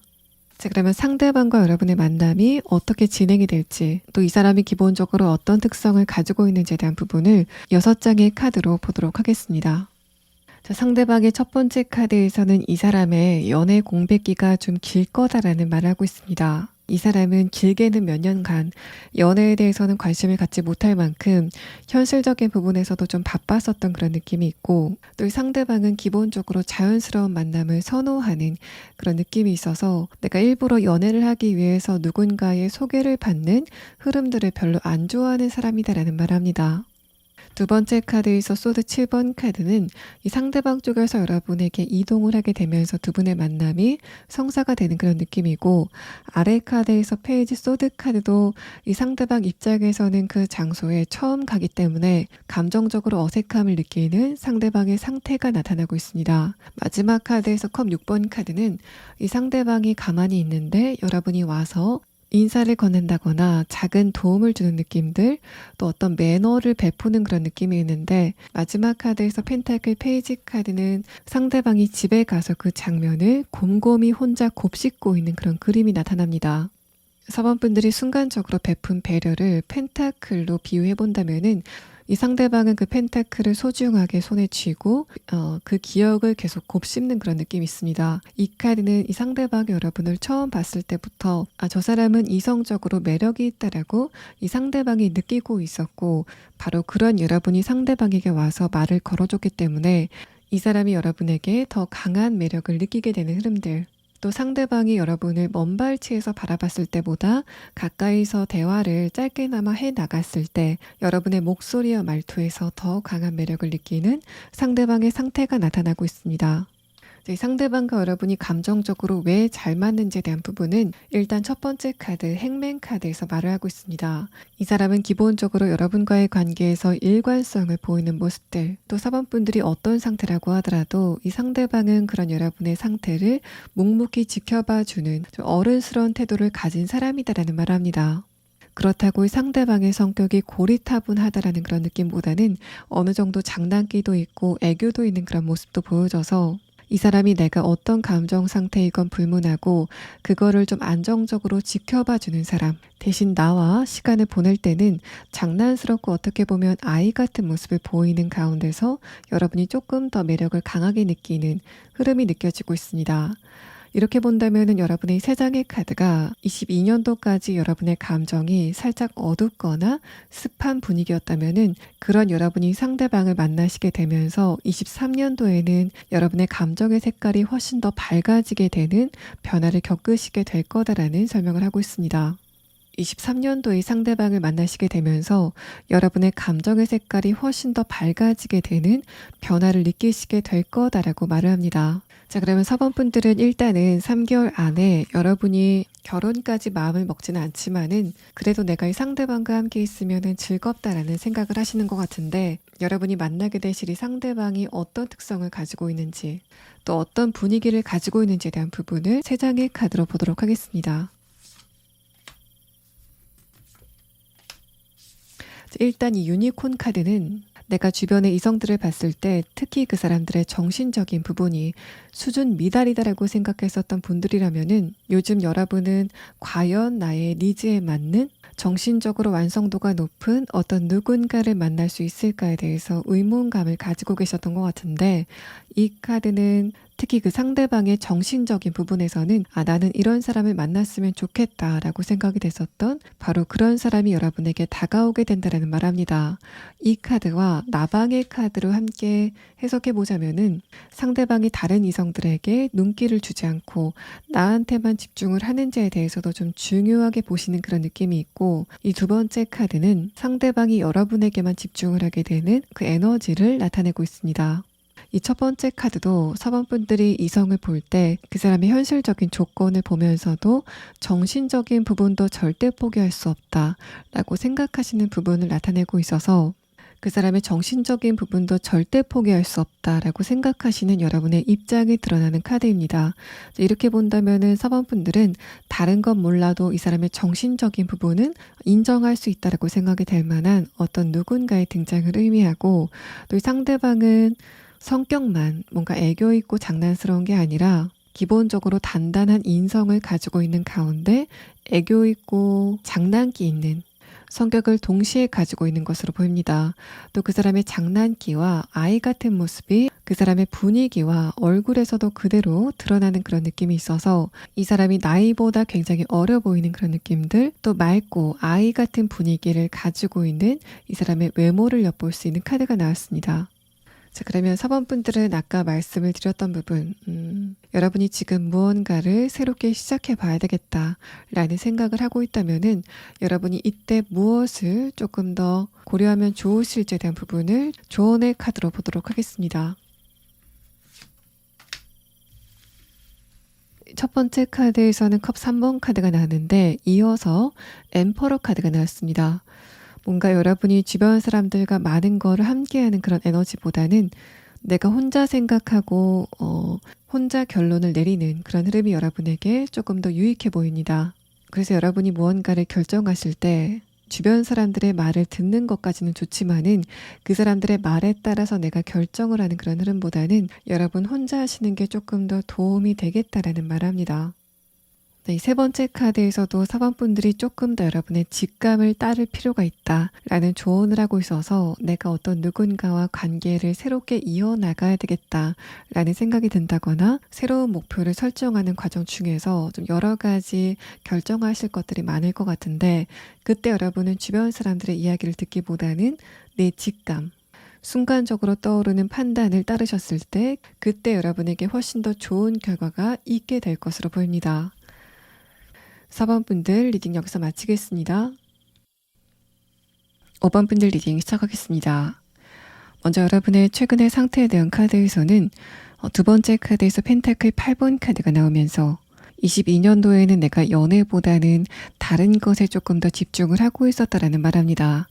자, 그러면 상대방과 여러분의 만남이 어떻게 진행이 될지, 또 이 사람이 기본적으로 어떤 특성을 가지고 있는지에 대한 부분을 6장의 카드로 보도록 하겠습니다. 자, 상대방의 첫 번째 카드에서는 이 사람의 연애 공백기가 좀 길 거다라는 말을 하고 있습니다. 이 사람은 길게는 몇 년간 연애에 대해서는 관심을 갖지 못할 만큼 현실적인 부분에서도 좀 바빴었던 그런 느낌이 있고, 또 이 상대방은 기본적으로 자연스러운 만남을 선호하는 그런 느낌이 있어서 내가 일부러 연애를 하기 위해서 누군가의 소개를 받는 흐름들을 별로 안 좋아하는 사람이다라는 말합니다. 두 번째 카드에서 소드 7번 카드는 이 상대방 쪽에서 여러분에게 이동을 하게 되면서 두 분의 만남이 성사가 되는 그런 느낌이고, 아래 카드에서 페이지 소드 카드도 이 상대방 입장에서는 그 장소에 처음 가기 때문에 감정적으로 어색함을 느끼는 상대방의 상태가 나타나고 있습니다. 마지막 카드에서 컵 6번 카드는 이 상대방이 가만히 있는데 여러분이 와서 인사를 건넨다거나 작은 도움을 주는 느낌들, 또 어떤 매너를 베푸는 그런 느낌이 있는데, 마지막 카드에서 펜타클 페이지 카드는 상대방이 집에 가서 그 장면을 곰곰이 혼자 곱씹고 있는 그런 그림이 나타납니다. 4번분들이 순간적으로 베푼 배려를 펜타클로 비유해 본다면은 이 상대방은 그 펜타클을 소중하게 손에 쥐고 그 기억을 계속 곱씹는 그런 느낌이 있습니다. 이 카드는 이 상대방이 여러분을 처음 봤을 때부터 저 사람은 이성적으로 매력이 있다라고 이 상대방이 느끼고 있었고, 바로 그런 여러분이 상대방에게 와서 말을 걸어줬기 때문에 이 사람이 여러분에게 더 강한 매력을 느끼게 되는 흐름들, 또 상대방이 여러분을 먼 발치에서 바라봤을 때보다 가까이서 대화를 짧게나마 해 나갔을 때 여러분의 목소리와 말투에서 더 강한 매력을 느끼는 상대방의 상태가 나타나고 있습니다. 상대방과 여러분이 감정적으로 왜 잘 맞는지에 대한 부분은 일단 첫 번째 카드 행맨 카드에서 말을 하고 있습니다. 이 사람은 기본적으로 여러분과의 관계에서 일관성을 보이는 모습들, 또 4번분들이 어떤 상태라고 하더라도 이 상대방은 그런 여러분의 상태를 묵묵히 지켜봐주는 좀 어른스러운 태도를 가진 사람이다라는 말을 합니다. 그렇다고 이 상대방의 성격이 고리타분하다라는 그런 느낌보다는 어느 정도 장난기도 있고 애교도 있는 그런 모습도 보여져서 이 사람이 내가 어떤 감정 상태이건 불문하고 그거를 좀 안정적으로 지켜봐주는 사람, 대신 나와 시간을 보낼 때는 장난스럽고 어떻게 보면 아이 같은 모습을 보이는 가운데서 여러분이 조금 더 매력을 강하게 느끼는 흐름이 느껴지고 있습니다. 이렇게 본다면은 여러분의 세 장의 카드가 22년도까지 여러분의 감정이 살짝 어둡거나 습한 분위기였다면은 그런 여러분이 상대방을 만나시게 되면서 23년도에는 여러분의 감정의 색깔이 훨씬 더 밝아지게 되는 변화를 겪으시게 될 거다라는 설명을 하고 있습니다. 23년도에 상대방을 만나시게 되면서 여러분의 감정의 색깔이 훨씬 더 밝아지게 되는 변화를 느끼시게 될 거다라고 말을 합니다. 자, 그러면 4번 분들은 일단은 3개월 안에 여러분이 결혼까지 마음을 먹지는 않지만은 그래도 내가 이 상대방과 함께 있으면은 즐겁다라는 생각을 하시는 것 같은데, 여러분이 만나게 되실 이 상대방이 어떤 특성을 가지고 있는지, 또 어떤 분위기를 가지고 있는지에 대한 부분을 3장의 카드로 보도록 하겠습니다. 일단 이 유니콘 카드는 내가 주변의 이성들을 봤을 때 특히 그 사람들의 정신적인 부분이 수준 미달이다라고 생각했었던 분들이라면은 요즘 여러분은 과연 나의 니즈에 맞는 정신적으로 완성도가 높은 어떤 누군가를 만날 수 있을까에 대해서 의문감을 가지고 계셨던 것 같은데, 이 카드는 특히 그 상대방의 정신적인 부분에서는 나는 이런 사람을 만났으면 좋겠다라고 생각이 됐었던 바로 그런 사람이 여러분에게 다가오게 된다는 말합니다. 이 카드와 나방의 카드로 함께 해석해 보자면은 상대방이 다른 이성들에게 눈길을 주지 않고 나한테만 집중을 하는지에 대해서도 좀 중요하게 보시는 그런 느낌이 있고, 이 두 번째 카드는 상대방이 여러분에게만 집중을 하게 되는 그 에너지를 나타내고 있습니다. 이 첫 번째 카드도 4번 분들이 이성을 볼 때 그 사람의 현실적인 조건을 보면서도 정신적인 부분도 절대 포기할 수 없다라고 생각하시는 부분을 나타내고 있어서 그 사람의 정신적인 부분도 절대 포기할 수 없다라고 생각하시는 여러분의 입장이 드러나는 카드입니다. 이렇게 본다면은 4번 분들은 다른 건 몰라도 이 사람의 정신적인 부분은 인정할 수 있다라고 생각이 될 만한 어떤 누군가의 등장을 의미하고, 또 이 상대방은 성격만 뭔가 애교 있고 장난스러운 게 아니라 기본적으로 단단한 인성을 가지고 있는 가운데 애교 있고 장난기 있는 성격을 동시에 가지고 있는 것으로 보입니다. 또 그 사람의 장난기와 아이 같은 모습이 그 사람의 분위기와 얼굴에서도 그대로 드러나는 그런 느낌이 있어서 이 사람이 나이보다 굉장히 어려 보이는 그런 느낌들, 또 맑고 아이 같은 분위기를 가지고 있는 이 사람의 외모를 엿볼 수 있는 카드가 나왔습니다. 자, 그러면 4번 분들은 아까 말씀을 드렸던 부분, 여러분이 지금 무언가를 새롭게 시작해 봐야 되겠다라는 생각을 하고 있다면은 여러분이 이때 무엇을 조금 더 고려하면 좋으실지에 대한 부분을 조언의 카드로 보도록 하겠습니다. 첫 번째 카드에서는 컵 3번 카드가 나왔는데 이어서 엠퍼러 카드가 나왔습니다. 뭔가 여러분이 주변 사람들과 많은 거를 함께하는 그런 에너지보다는 내가 혼자 생각하고 혼자 결론을 내리는 그런 흐름이 여러분에게 조금 더 유익해 보입니다. 그래서 여러분이 무언가를 결정하실 때 주변 사람들의 말을 듣는 것까지는 좋지만은 그 사람들의 말에 따라서 내가 결정을 하는 그런 흐름보다는 여러분 혼자 하시는 게 조금 더 도움이 되겠다라는 말합니다. 이 세 번째 카드에서도 4번 분들이 조금 더 여러분의 직감을 따를 필요가 있다라는 조언을 하고 있어서 내가 어떤 누군가와 관계를 새롭게 이어나가야 되겠다라는 생각이 든다거나 새로운 목표를 설정하는 과정 중에서 좀 여러 가지 결정하실 것들이 많을 것 같은데, 그때 여러분은 주변 사람들의 이야기를 듣기보다는 내 직감, 순간적으로 떠오르는 판단을 따르셨을 때 그때 여러분에게 훨씬 더 좋은 결과가 있게 될 것으로 보입니다. 4번 분들 리딩 여기서 마치겠습니다. 5번 분들 리딩 시작하겠습니다. 먼저 여러분의 최근의 상태에 대한 카드에서는 두 번째 카드에서 펜타클 8번 카드가 나오면서 22년도에는 내가 연애보다는 다른 것에 조금 더 집중을 하고 있었다라는 말합니다.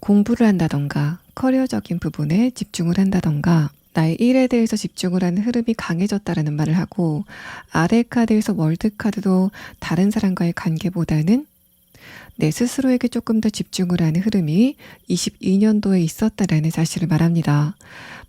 공부를 한다던가 커리어적인 부분에 집중을 한다던가 나의 일에 대해서 집중을 하는 흐름이 강해졌다라는 말을 하고, 아래 카드에서 월드 카드도 다른 사람과의 관계보다는 내 스스로에게 조금 더 집중을 하는 흐름이 22년도에 있었다라는 사실을 말합니다.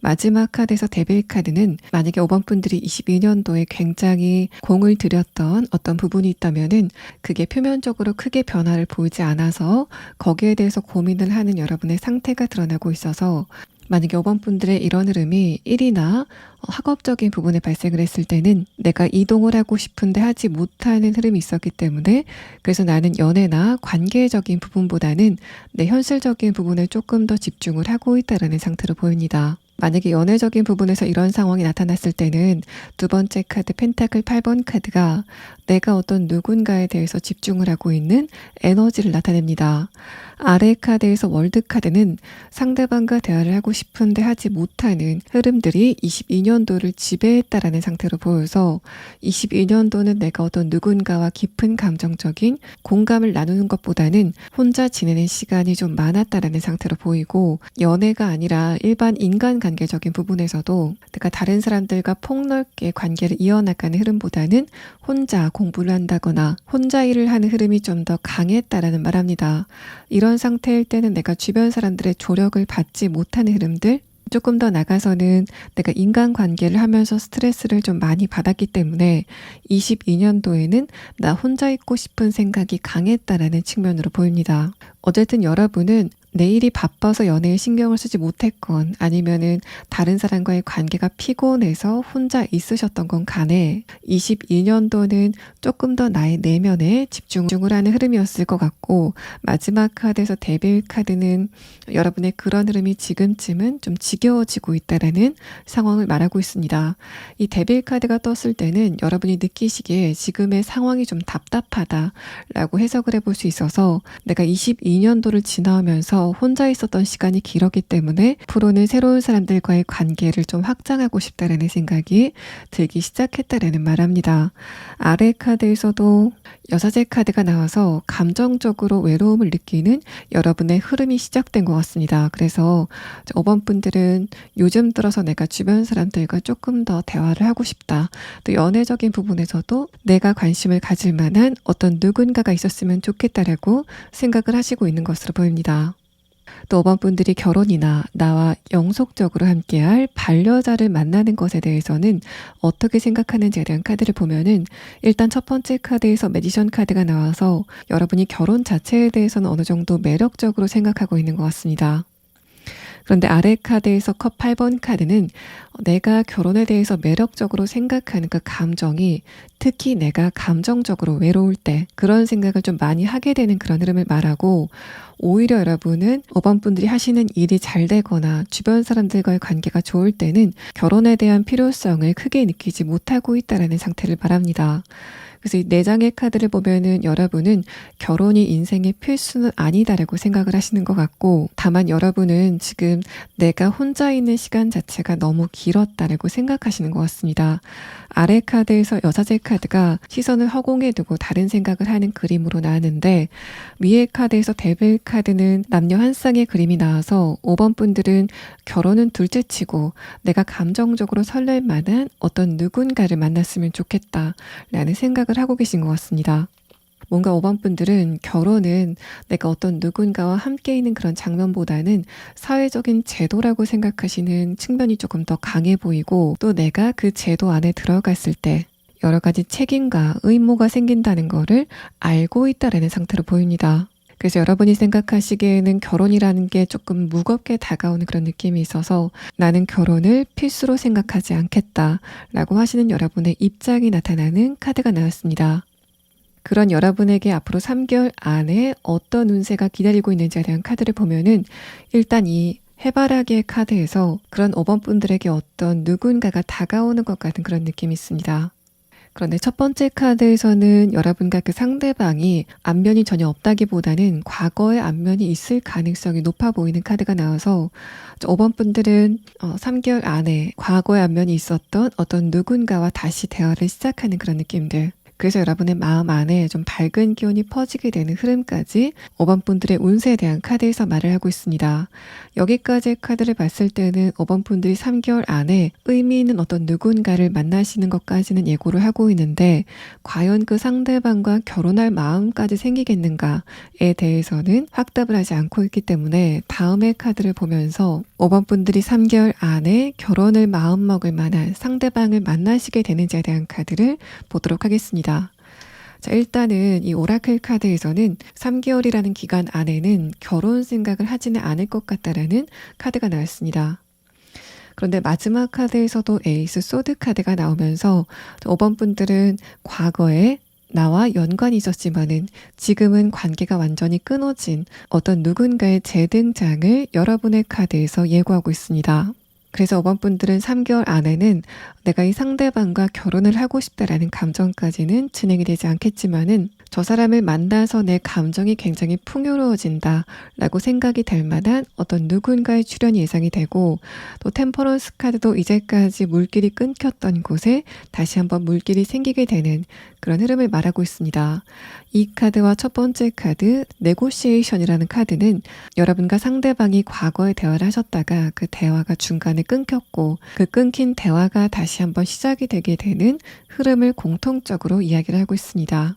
마지막 카드에서 데빌 카드는 만약에 5번 분들이 22년도에 굉장히 공을 들였던 어떤 부분이 있다면은 그게 표면적으로 크게 변화를 보이지 않아서 거기에 대해서 고민을 하는 여러분의 상태가 드러나고 있어서 만약에 5번 분들의 이런 흐름이 일이나 학업적인 부분에 발생을 했을 때는 내가 이동을 하고 싶은데 하지 못하는 흐름이 있었기 때문에, 그래서 나는 연애나 관계적인 부분보다는 내 현실적인 부분에 조금 더 집중을 하고 있다는 상태로 보입니다. 만약에 연애적인 부분에서 이런 상황이 나타났을 때는 두 번째 카드 펜타클 8번 카드가 내가 어떤 누군가에 대해서 집중을 하고 있는 에너지를 나타냅니다. 아래 카드에서 월드 카드는 상대방과 대화를 하고 싶은데 하지 못하는 흐름들이 22년도를 지배했다라는 상태로 보여서, 22년도는 내가 어떤 누군가와 깊은 감정적인 공감을 나누는 것보다는 혼자 지내는 시간이 좀 많았다라는 상태로 보이고, 연애가 아니라 일반 인간관계적인 부분에서도 내가 다른 사람들과 폭넓게 관계를 이어나가는 흐름보다는 혼자 공부를 한다거나 혼자 일을 하는 흐름이 좀 더 강했다라는 말합니다. 이런 상태일 때는 내가 주변 사람들의 조력을 받지 못하는 흐름들, 조금 더 나가서는 내가 인간관계를 하면서 스트레스를 좀 많이 받았기 때문에 22년도에는 나 혼자 있고 싶은 생각이 강했다라는 측면으로 보입니다. 어쨌든 여러분은 내일이 바빠서 연애에 신경을 쓰지 못했건 아니면은 다른 사람과의 관계가 피곤해서 혼자 있으셨던 건 간에 22년도는 조금 더 나의 내면에 집중을 하는 흐름이었을 것 같고, 마지막 카드에서 데빌 카드는 여러분의 그런 흐름이 지금쯤은 좀 지겨워지고 있다라는 상황을 말하고 있습니다. 이 데빌 카드가 떴을 때는 여러분이 느끼시기에 지금의 상황이 좀 답답하다라고 해석을 해볼 수 있어서, 내가 22년도를 지나오면서 혼자 있었던 시간이 길었기 때문에 앞으로는 새로운 사람들과의 관계를 좀 확장하고 싶다라는 생각이 들기 시작했다라는 말합니다. 아래 카드에서도 여사제 카드가 나와서 감정적으로 외로움을 느끼는 여러분의 흐름이 시작된 것 같습니다. 그래서 5번 분들은 요즘 들어서 내가 주변 사람들과 조금 더 대화를 하고 싶다. 또 연애적인 부분에서도 내가 관심을 가질 만한 어떤 누군가가 있었으면 좋겠다라고 생각을 하시고 있는 것으로 보입니다. 또 5번 분들이 결혼이나 나와 영속적으로 함께할 반려자를 만나는 것에 대해서는 어떻게 생각하는지에 대한 카드를 보면은, 일단 첫 번째 카드에서 매지션 카드가 나와서 여러분이 결혼 자체에 대해서는 어느 정도 매력적으로 생각하고 있는 것 같습니다. 그런데 아래 카드에서 컵 8번 카드는 내가 결혼에 대해서 매력적으로 생각하는 그 감정이, 특히 내가 감정적으로 외로울 때 그런 생각을 좀 많이 하게 되는 그런 흐름을 말하고, 오히려 여러분은 5번 분들이 하시는 일이 잘 되거나 주변 사람들과의 관계가 좋을 때는 결혼에 대한 필요성을 크게 느끼지 못하고 있다는 상태를 말합니다. 그래서 이 4장의 카드를 보면은 여러분은 결혼이 인생의 필수는 아니다라고 생각을 하시는 것 같고, 다만 여러분은 지금 내가 혼자 있는 시간 자체가 너무 길었다라고 생각하시는 것 같습니다. 아래 카드에서 여사제 카드가 시선을 허공에 두고 다른 생각을 하는 그림으로 나왔는데, 위에 카드에서 데빌 카드는 남녀 한 쌍의 그림이 나와서 5번 분들은 결혼은 둘째치고 내가 감정적으로 설렐 만한 어떤 누군가를 만났으면 좋겠다라는 생각을 하고 계신 것 같습니다. 뭔가 5번 분들은 결혼은 내가 어떤 누군가와 함께 있는 그런 장면보다는 사회적인 제도라고 생각하시는 측면이 조금 더 강해 보이고, 또 내가 그 제도 안에 들어갔을 때 여러 가지 책임과 의무가 생긴다는 거를 알고 있다라는 상태로 보입니다. 그래서 여러분이 생각하시기에는 결혼이라는 게 조금 무겁게 다가오는 그런 느낌이 있어서 나는 결혼을 필수로 생각하지 않겠다라고 하시는 여러분의 입장이 나타나는 카드가 나왔습니다. 그런 여러분에게 앞으로 3개월 안에 어떤 운세가 기다리고 있는지에 대한 카드를 보면은, 일단 이 해바라기의 카드에서 그런 5번 분들에게 어떤 누군가가 다가오는 것 같은 그런 느낌이 있습니다. 그런데 첫 번째 카드에서는 여러분과 그 상대방이 안면이 전혀 없다기보다는 과거의 안면이 있을 가능성이 높아 보이는 카드가 나와서 5번 분들은 3개월 안에 과거의 안면이 있었던 어떤 누군가와 다시 대화를 시작하는 그런 느낌들, 그래서 여러분의 마음 안에 좀 밝은 기운이 퍼지게 되는 흐름까지 5번 분들의 운세에 대한 카드에서 말을 하고 있습니다. 여기까지의 카드를 봤을 때는 5번 분들이 3개월 안에 의미 있는 어떤 누군가를 만나시는 것까지는 예고를 하고 있는데, 과연 그 상대방과 결혼할 마음까지 생기겠는가에 대해서는 확답을 하지 않고 있기 때문에, 다음의 카드를 보면서 5번 분들이 3개월 안에 결혼을 마음먹을 만한 상대방을 만나시게 되는지에 대한 카드를 보도록 하겠습니다. 자, 일단은 이 오라클 카드에서는 3개월이라는 기간 안에는 결혼 생각을 하지는 않을 것 같다라는 카드가 나왔습니다. 그런데 마지막 카드에서도 에이스 소드 카드가 나오면서 5번 분들은 과거에 나와 연관이 있었지만은 지금은 관계가 완전히 끊어진 어떤 누군가의 재등장을 여러분의 카드에서 예고하고 있습니다. 그래서 5번 분들은 3개월 안에는 내가 이 상대방과 결혼을 하고 싶다라는 감정까지는 진행이 되지 않겠지만은 저 사람을 만나서 내 감정이 굉장히 풍요로워진다 라고 생각이 될 만한 어떤 누군가의 출현이 예상이 되고, 또 템퍼런스 카드도 이제까지 물길이 끊겼던 곳에 다시 한번 물길이 생기게 되는 그런 흐름을 말하고 있습니다. 이 카드와 첫 번째 카드 네고시에이션이라는 카드는 여러분과 상대방이 과거에 대화를 하셨다가 그 대화가 중간에 끊겼고 그 끊긴 대화가 다시 한번 시작이 되게 되는 흐름을 공통적으로 이야기를 하고 있습니다.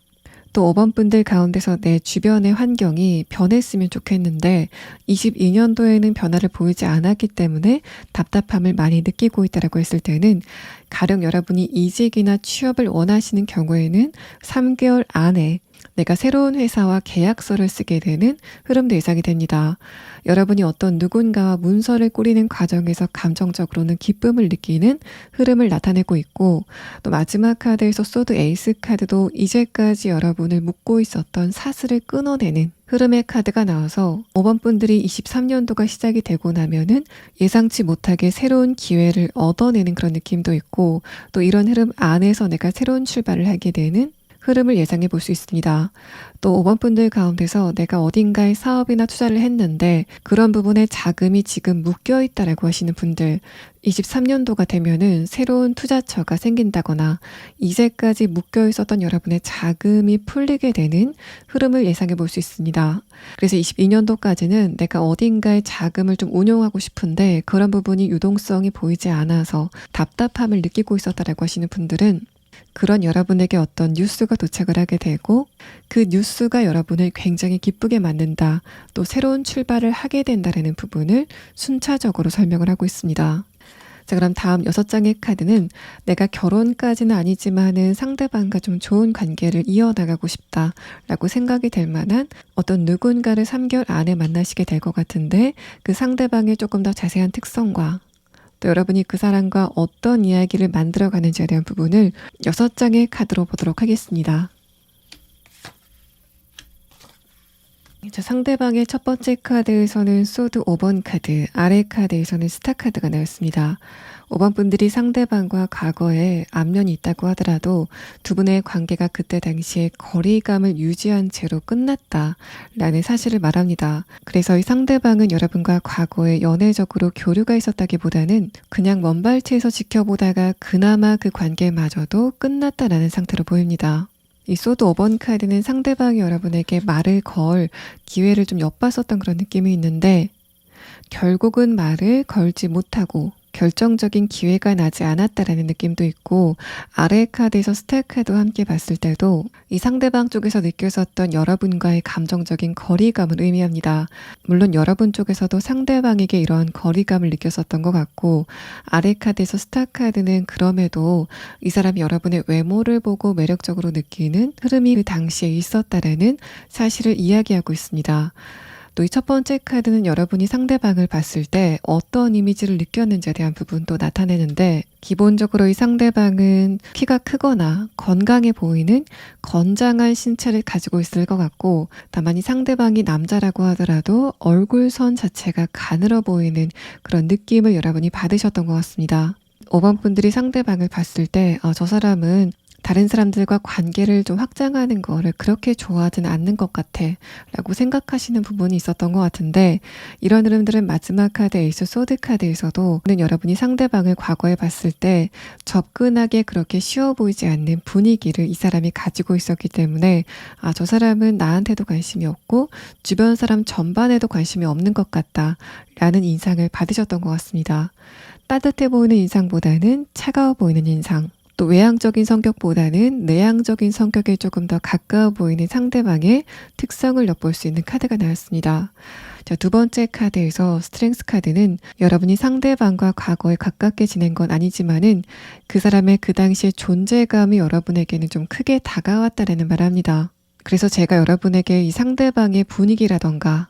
또 5번 분들 가운데서 내 주변의 환경이 변했으면 좋겠는데 22년도에는 변화를 보이지 않았기 때문에 답답함을 많이 느끼고 있다고 했을 때는, 가령 여러분이 이직이나 취업을 원하시는 경우에는 3개월 안에 내가 새로운 회사와 계약서를 쓰게 되는 흐름도 예상이 됩니다. 여러분이 어떤 누군가와 문서를 꾸리는 과정에서 감정적으로는 기쁨을 느끼는 흐름을 나타내고 있고, 또 마지막 카드에서 소드 에이스 카드도 이제까지 여러분을 묶고 있었던 사슬을 끊어내는 흐름의 카드가 나와서 5번 분들이 23년도가 시작이 되고 나면은 예상치 못하게 새로운 기회를 얻어내는 그런 느낌도 있고, 또 이런 흐름 안에서 내가 새로운 출발을 하게 되는 흐름을 예상해 볼 수 있습니다. 또 5번 분들 가운데서 내가 어딘가에 사업이나 투자를 했는데 그런 부분에 자금이 지금 묶여 있다라고 하시는 분들, 23년도가 되면은 새로운 투자처가 생긴다거나 이제까지 묶여 있었던 여러분의 자금이 풀리게 되는 흐름을 예상해 볼 수 있습니다. 그래서 22년도까지는 내가 어딘가에 자금을 좀 운용하고 싶은데 그런 부분이 유동성이 보이지 않아서 답답함을 느끼고 있었다라고 하시는 분들은 그런 여러분에게 어떤 뉴스가 도착을 하게 되고 그 뉴스가 여러분을 굉장히 기쁘게 만든다, 또 새로운 출발을 하게 된다라는 부분을 순차적으로 설명을 하고 있습니다. 자, 그럼 다음 6장의 카드는 내가 결혼까지는 아니지만은 상대방과 좀 좋은 관계를 이어나가고 싶다라고 생각이 될 만한 어떤 누군가를 3개월 안에 만나시게 될 것 같은데, 그 상대방의 조금 더 자세한 특성과 또 여러분이 그 사람과 어떤 이야기를 만들어가는지에 대한 부분을 6장의 카드로 보도록 하겠습니다. 자, 상대방의 첫 번째 카드에서는 소드 5번 카드, 아래 카드에서는 스타 카드가 나왔습니다. 5번 분들이 상대방과 과거에 안면이 있다고 하더라도 두 분의 관계가 그때 당시에 거리감을 유지한 채로 끝났다라는 사실을 말합니다. 그래서 이 상대방은 여러분과 과거에 연애적으로 교류가 있었다기보다는 그냥 먼발치에서 지켜보다가 그나마 그 관계마저도 끝났다라는 상태로 보입니다. 이 소드 5번 카드는 상대방이 여러분에게 말을 걸 기회를 좀 엿봤었던 그런 느낌이 있는데, 결국은 말을 걸지 못하고 결정적인 기회가 나지 않았다라는 느낌도 있고, 아래 카드에서 스타 카드와 함께 봤을 때도 이 상대방 쪽에서 느껴졌던 여러분과의 감정적인 거리감을 의미합니다. 물론 여러분 쪽에서도 상대방에게 이러한 거리감을 느꼈었던 것 같고, 아래 카드에서 스타 카드는 그럼에도 이 사람이 여러분의 외모를 보고 매력적으로 느끼는 흐름이 그 당시에 있었다라는 사실을 이야기하고 있습니다. 또 이 첫 번째 카드는 여러분이 상대방을 봤을 때 어떤 이미지를 느꼈는지에 대한 부분도 나타내는데, 기본적으로 이 상대방은 키가 크거나 건강해 보이는 건장한 신체를 가지고 있을 것 같고, 다만 이 상대방이 남자라고 하더라도 얼굴선 자체가 가늘어 보이는 그런 느낌을 여러분이 받으셨던 것 같습니다. 5번 분들이 상대방을 봤을 때 저 사람은 다른 사람들과 관계를 좀 확장하는 거를 그렇게 좋아하지는 않는 것 같아 라고 생각하시는 부분이 있었던 것 같은데, 이런 흐름들은 마지막 카드 에이스 소드 카드에서도 여러분이 상대방을 과거에 봤을 때 접근하기 그렇게 쉬워 보이지 않는 분위기를 이 사람이 가지고 있었기 때문에 저 사람은 나한테도 관심이 없고 주변 사람 전반에도 관심이 없는 것 같다 라는 인상을 받으셨던 것 같습니다. 따뜻해 보이는 인상보다는 차가워 보이는 인상, 또 외향적인 성격보다는 내향적인 성격에 조금 더 가까워 보이는 상대방의 특성을 엿볼 수 있는 카드가 나왔습니다. 자, 두 번째 카드에서 스트렝스 카드는 여러분이 상대방과 과거에 가깝게 지낸 건 아니지만은 그 사람의 그 당시의 존재감이 여러분에게는 좀 크게 다가왔다라는 말을 합니다. 그래서 제가 여러분에게 이 상대방의 분위기라던가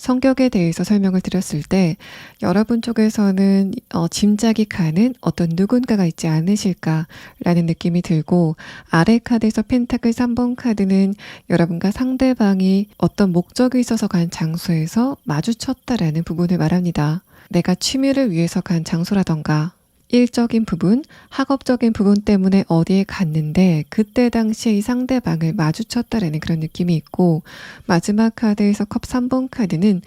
성격에 대해서 설명을 드렸을 때 여러분 쪽에서는 짐작이 가는 어떤 누군가가 있지 않으실까라는 느낌이 들고, 아래 카드에서 펜타클 3번 카드는 여러분과 상대방이 어떤 목적이 있어서 간 장소에서 마주쳤다라는 부분을 말합니다. 내가 취미를 위해서 간 장소라던가 일적인 부분, 학업적인 부분 때문에 어디에 갔는데 그때 당시에 이 상대방을 마주쳤다라는 그런 느낌이 있고, 마지막 카드에서 컵 3번 카드는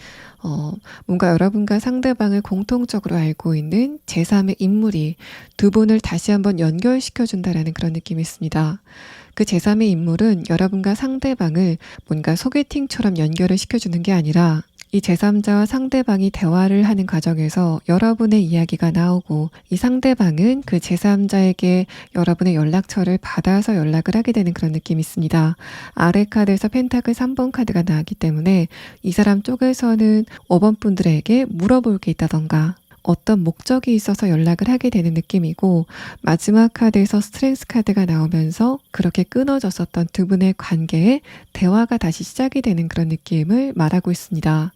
뭔가 여러분과 상대방을 공통적으로 알고 있는 제3의 인물이 두 분을 다시 한번 연결시켜준다라는 그런 느낌이 있습니다. 그 제3의 인물은 여러분과 상대방을 뭔가 소개팅처럼 연결을 시켜주는 게 아니라 이 제3자와 상대방이 대화를 하는 과정에서 여러분의 이야기가 나오고, 이 상대방은 그 제3자에게 여러분의 연락처를 받아서 연락을 하게 되는 그런 느낌이 있습니다. 아래 카드에서 펜타클 3번 카드가 나왔기 때문에 이 사람 쪽에서는 5번 분들에게 물어볼 게 있다던가 어떤 목적이 있어서 연락을 하게 되는 느낌이고, 마지막 카드에서 스트렝스 카드가 나오면서 그렇게 끊어졌었던 두 분의 관계에 대화가 다시 시작이 되는 그런 느낌을 말하고 있습니다.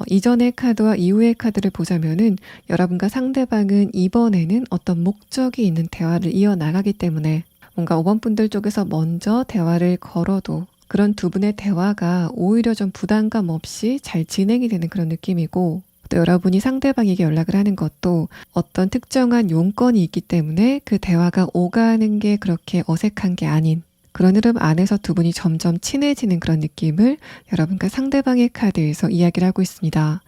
이전의 카드와 이후의 카드를 보자면은 여러분과 상대방은 이번에는 어떤 목적이 있는 대화를 이어나가기 때문에 뭔가 5번 분들 쪽에서 먼저 대화를 걸어도 그런 두 분의 대화가 오히려 좀 부담감 없이 잘 진행이 되는 그런 느낌이고, 또 여러분이 상대방에게 연락을 하는 것도 어떤 특정한 용건이 있기 때문에 그 대화가 오가는 게 그렇게 어색한 게 아닌 그런 흐름 안에서 두 분이 점점 친해지는 그런 느낌을 여러분과 상대방의 카드에서 이야기를 하고 있습니다.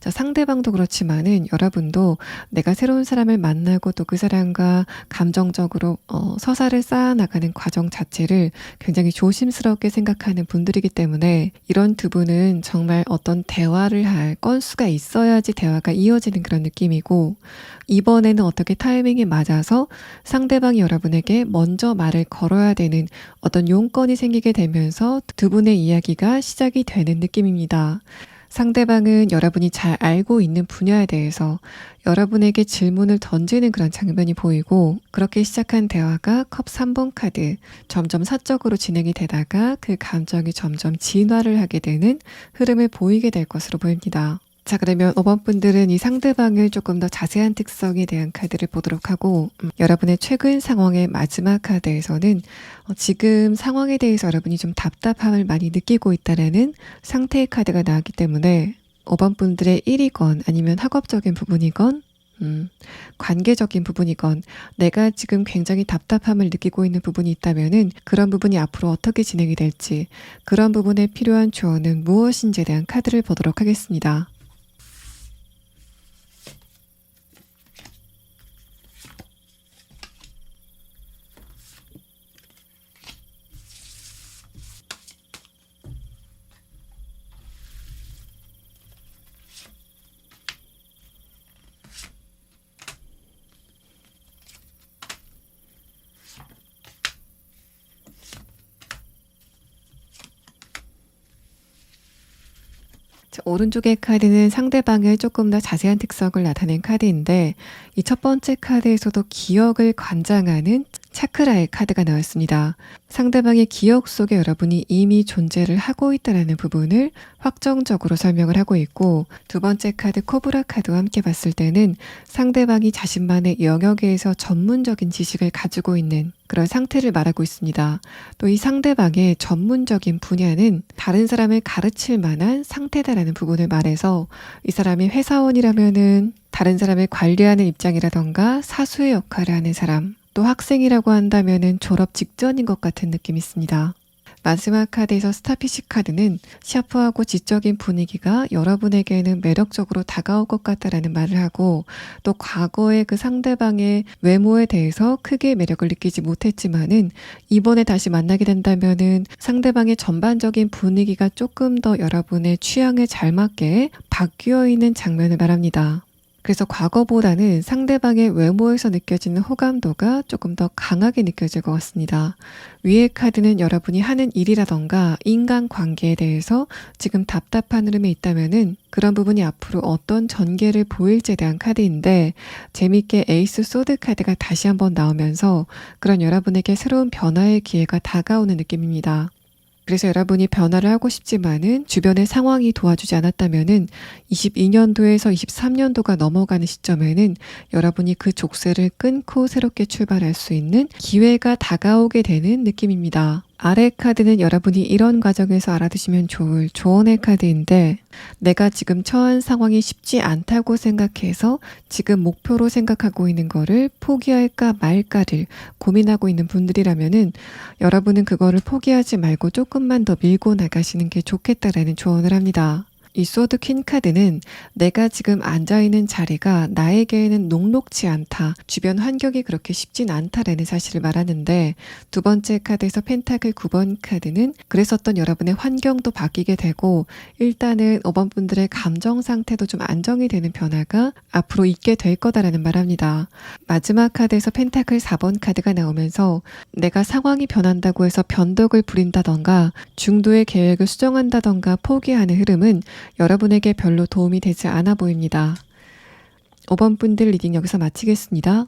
자, 상대방도 그렇지만은 여러분도 내가 새로운 사람을 만나고 또 그 사람과 감정적으로 서사를 쌓아나가는 과정 자체를 굉장히 조심스럽게 생각하는 분들이기 때문에 이런 두 분은 정말 어떤 대화를 할 건수가 있어야지 대화가 이어지는 그런 느낌이고, 이번에는 어떻게 타이밍이 맞아서 상대방이 여러분에게 먼저 말을 걸어야 되는 어떤 용건이 생기게 되면서 두 분의 이야기가 시작이 되는 느낌입니다. 상대방은 여러분이 잘 알고 있는 분야에 대해서 여러분에게 질문을 던지는 그런 장면이 보이고, 그렇게 시작한 대화가 컵 3번 카드, 점점 사적으로 진행이 되다가 그 감정이 점점 진화를 하게 되는 흐름을 보이게 될 것으로 보입니다. 자, 그러면 5번 분들은 이 상대방을 조금 더 자세한 특성에 대한 카드를 보도록 하고, 여러분의 최근 상황의 마지막 카드에서는 지금 상황에 대해서 여러분이 좀 답답함을 많이 느끼고 있다는 상태의 카드가 나왔기 때문에 5번 분들의 일이건 아니면 학업적인 부분이건 관계적인 부분이건 내가 지금 굉장히 답답함을 느끼고 있는 부분이 있다면은 그런 부분이 앞으로 어떻게 진행이 될지, 그런 부분에 필요한 조언은 무엇인지에 대한 카드를 보도록 하겠습니다. 자, 오른쪽의 카드는 상대방의 조금 더 자세한 특성을 나타낸 카드인데, 이 첫 번째 카드에서도 기억을 관장하는 차크라의 카드가 나왔습니다. 상대방의 기억 속에 여러분이 이미 존재를 하고 있다는 부분을 확정적으로 설명을 하고 있고, 두 번째 카드 코브라 카드와 함께 봤을 때는 상대방이 자신만의 영역에서 전문적인 지식을 가지고 있는 그런 상태를 말하고 있습니다. 또 이 상대방의 전문적인 분야는 다른 사람을 가르칠 만한 상태다라는 부분을 말해서, 이 사람이 회사원이라면은 다른 사람을 관리하는 입장이라던가 사수의 역할을 하는 사람, 또 학생이라고 한다면은 졸업 직전인 것 같은 느낌이 있습니다. 마지막 카드에서 스타피쉬 카드는 샤프하고 지적인 분위기가 여러분에게는 매력적으로 다가올 것 같다라는 말을 하고, 또 과거의 그 상대방의 외모에 대해서 크게 매력을 느끼지 못했지만은 이번에 다시 만나게 된다면은 상대방의 전반적인 분위기가 조금 더 여러분의 취향에 잘 맞게 바뀌어 있는 장면을 말합니다. 그래서 과거보다는 상대방의 외모에서 느껴지는 호감도가 조금 더 강하게 느껴질 것 같습니다. 위의 카드는 여러분이 하는 일이라던가 인간관계에 대해서 지금 답답한 흐름에 있다면은 그런 부분이 앞으로 어떤 전개를 보일지에 대한 카드인데, 재밌게 에이스 소드 카드가 다시 한번 나오면서 그런 여러분에게 새로운 변화의 기회가 다가오는 느낌입니다. 그래서 여러분이 변화를 하고 싶지만은 주변의 상황이 도와주지 않았다면은 22년도에서 23년도가 넘어가는 시점에는 여러분이 그 족쇄를 끊고 새롭게 출발할 수 있는 기회가 다가오게 되는 느낌입니다. 아래 카드는 여러분이 이런 과정에서 알아두시면 좋을 조언의 카드인데, 내가 지금 처한 상황이 쉽지 않다고 생각해서 지금 목표로 생각하고 있는 거를 포기할까 말까를 고민하고 있는 분들이라면은 여러분은 그거를 포기하지 말고 조금만 더 밀고 나가시는 게 좋겠다라는 조언을 합니다. 이 소드 퀸 카드는 내가 지금 앉아있는 자리가 나에게는 녹록지 않다, 주변 환경이 그렇게 쉽진 않다라는 사실을 말하는데, 두 번째 카드에서 펜타클 9번 카드는 그랬었던 여러분의 환경도 바뀌게 되고 일단은 5번 분들의 감정 상태도 좀 안정이 되는 변화가 앞으로 있게 될 거다라는 말합니다. 마지막 카드에서 펜타클 4번 카드가 나오면서 내가 상황이 변한다고 해서 변덕을 부린다던가 중도의 계획을 수정한다던가 포기하는 흐름은 여러분에게 별로 도움이 되지 않아 보입니다. 5번 분들 리딩 여기서 마치겠습니다.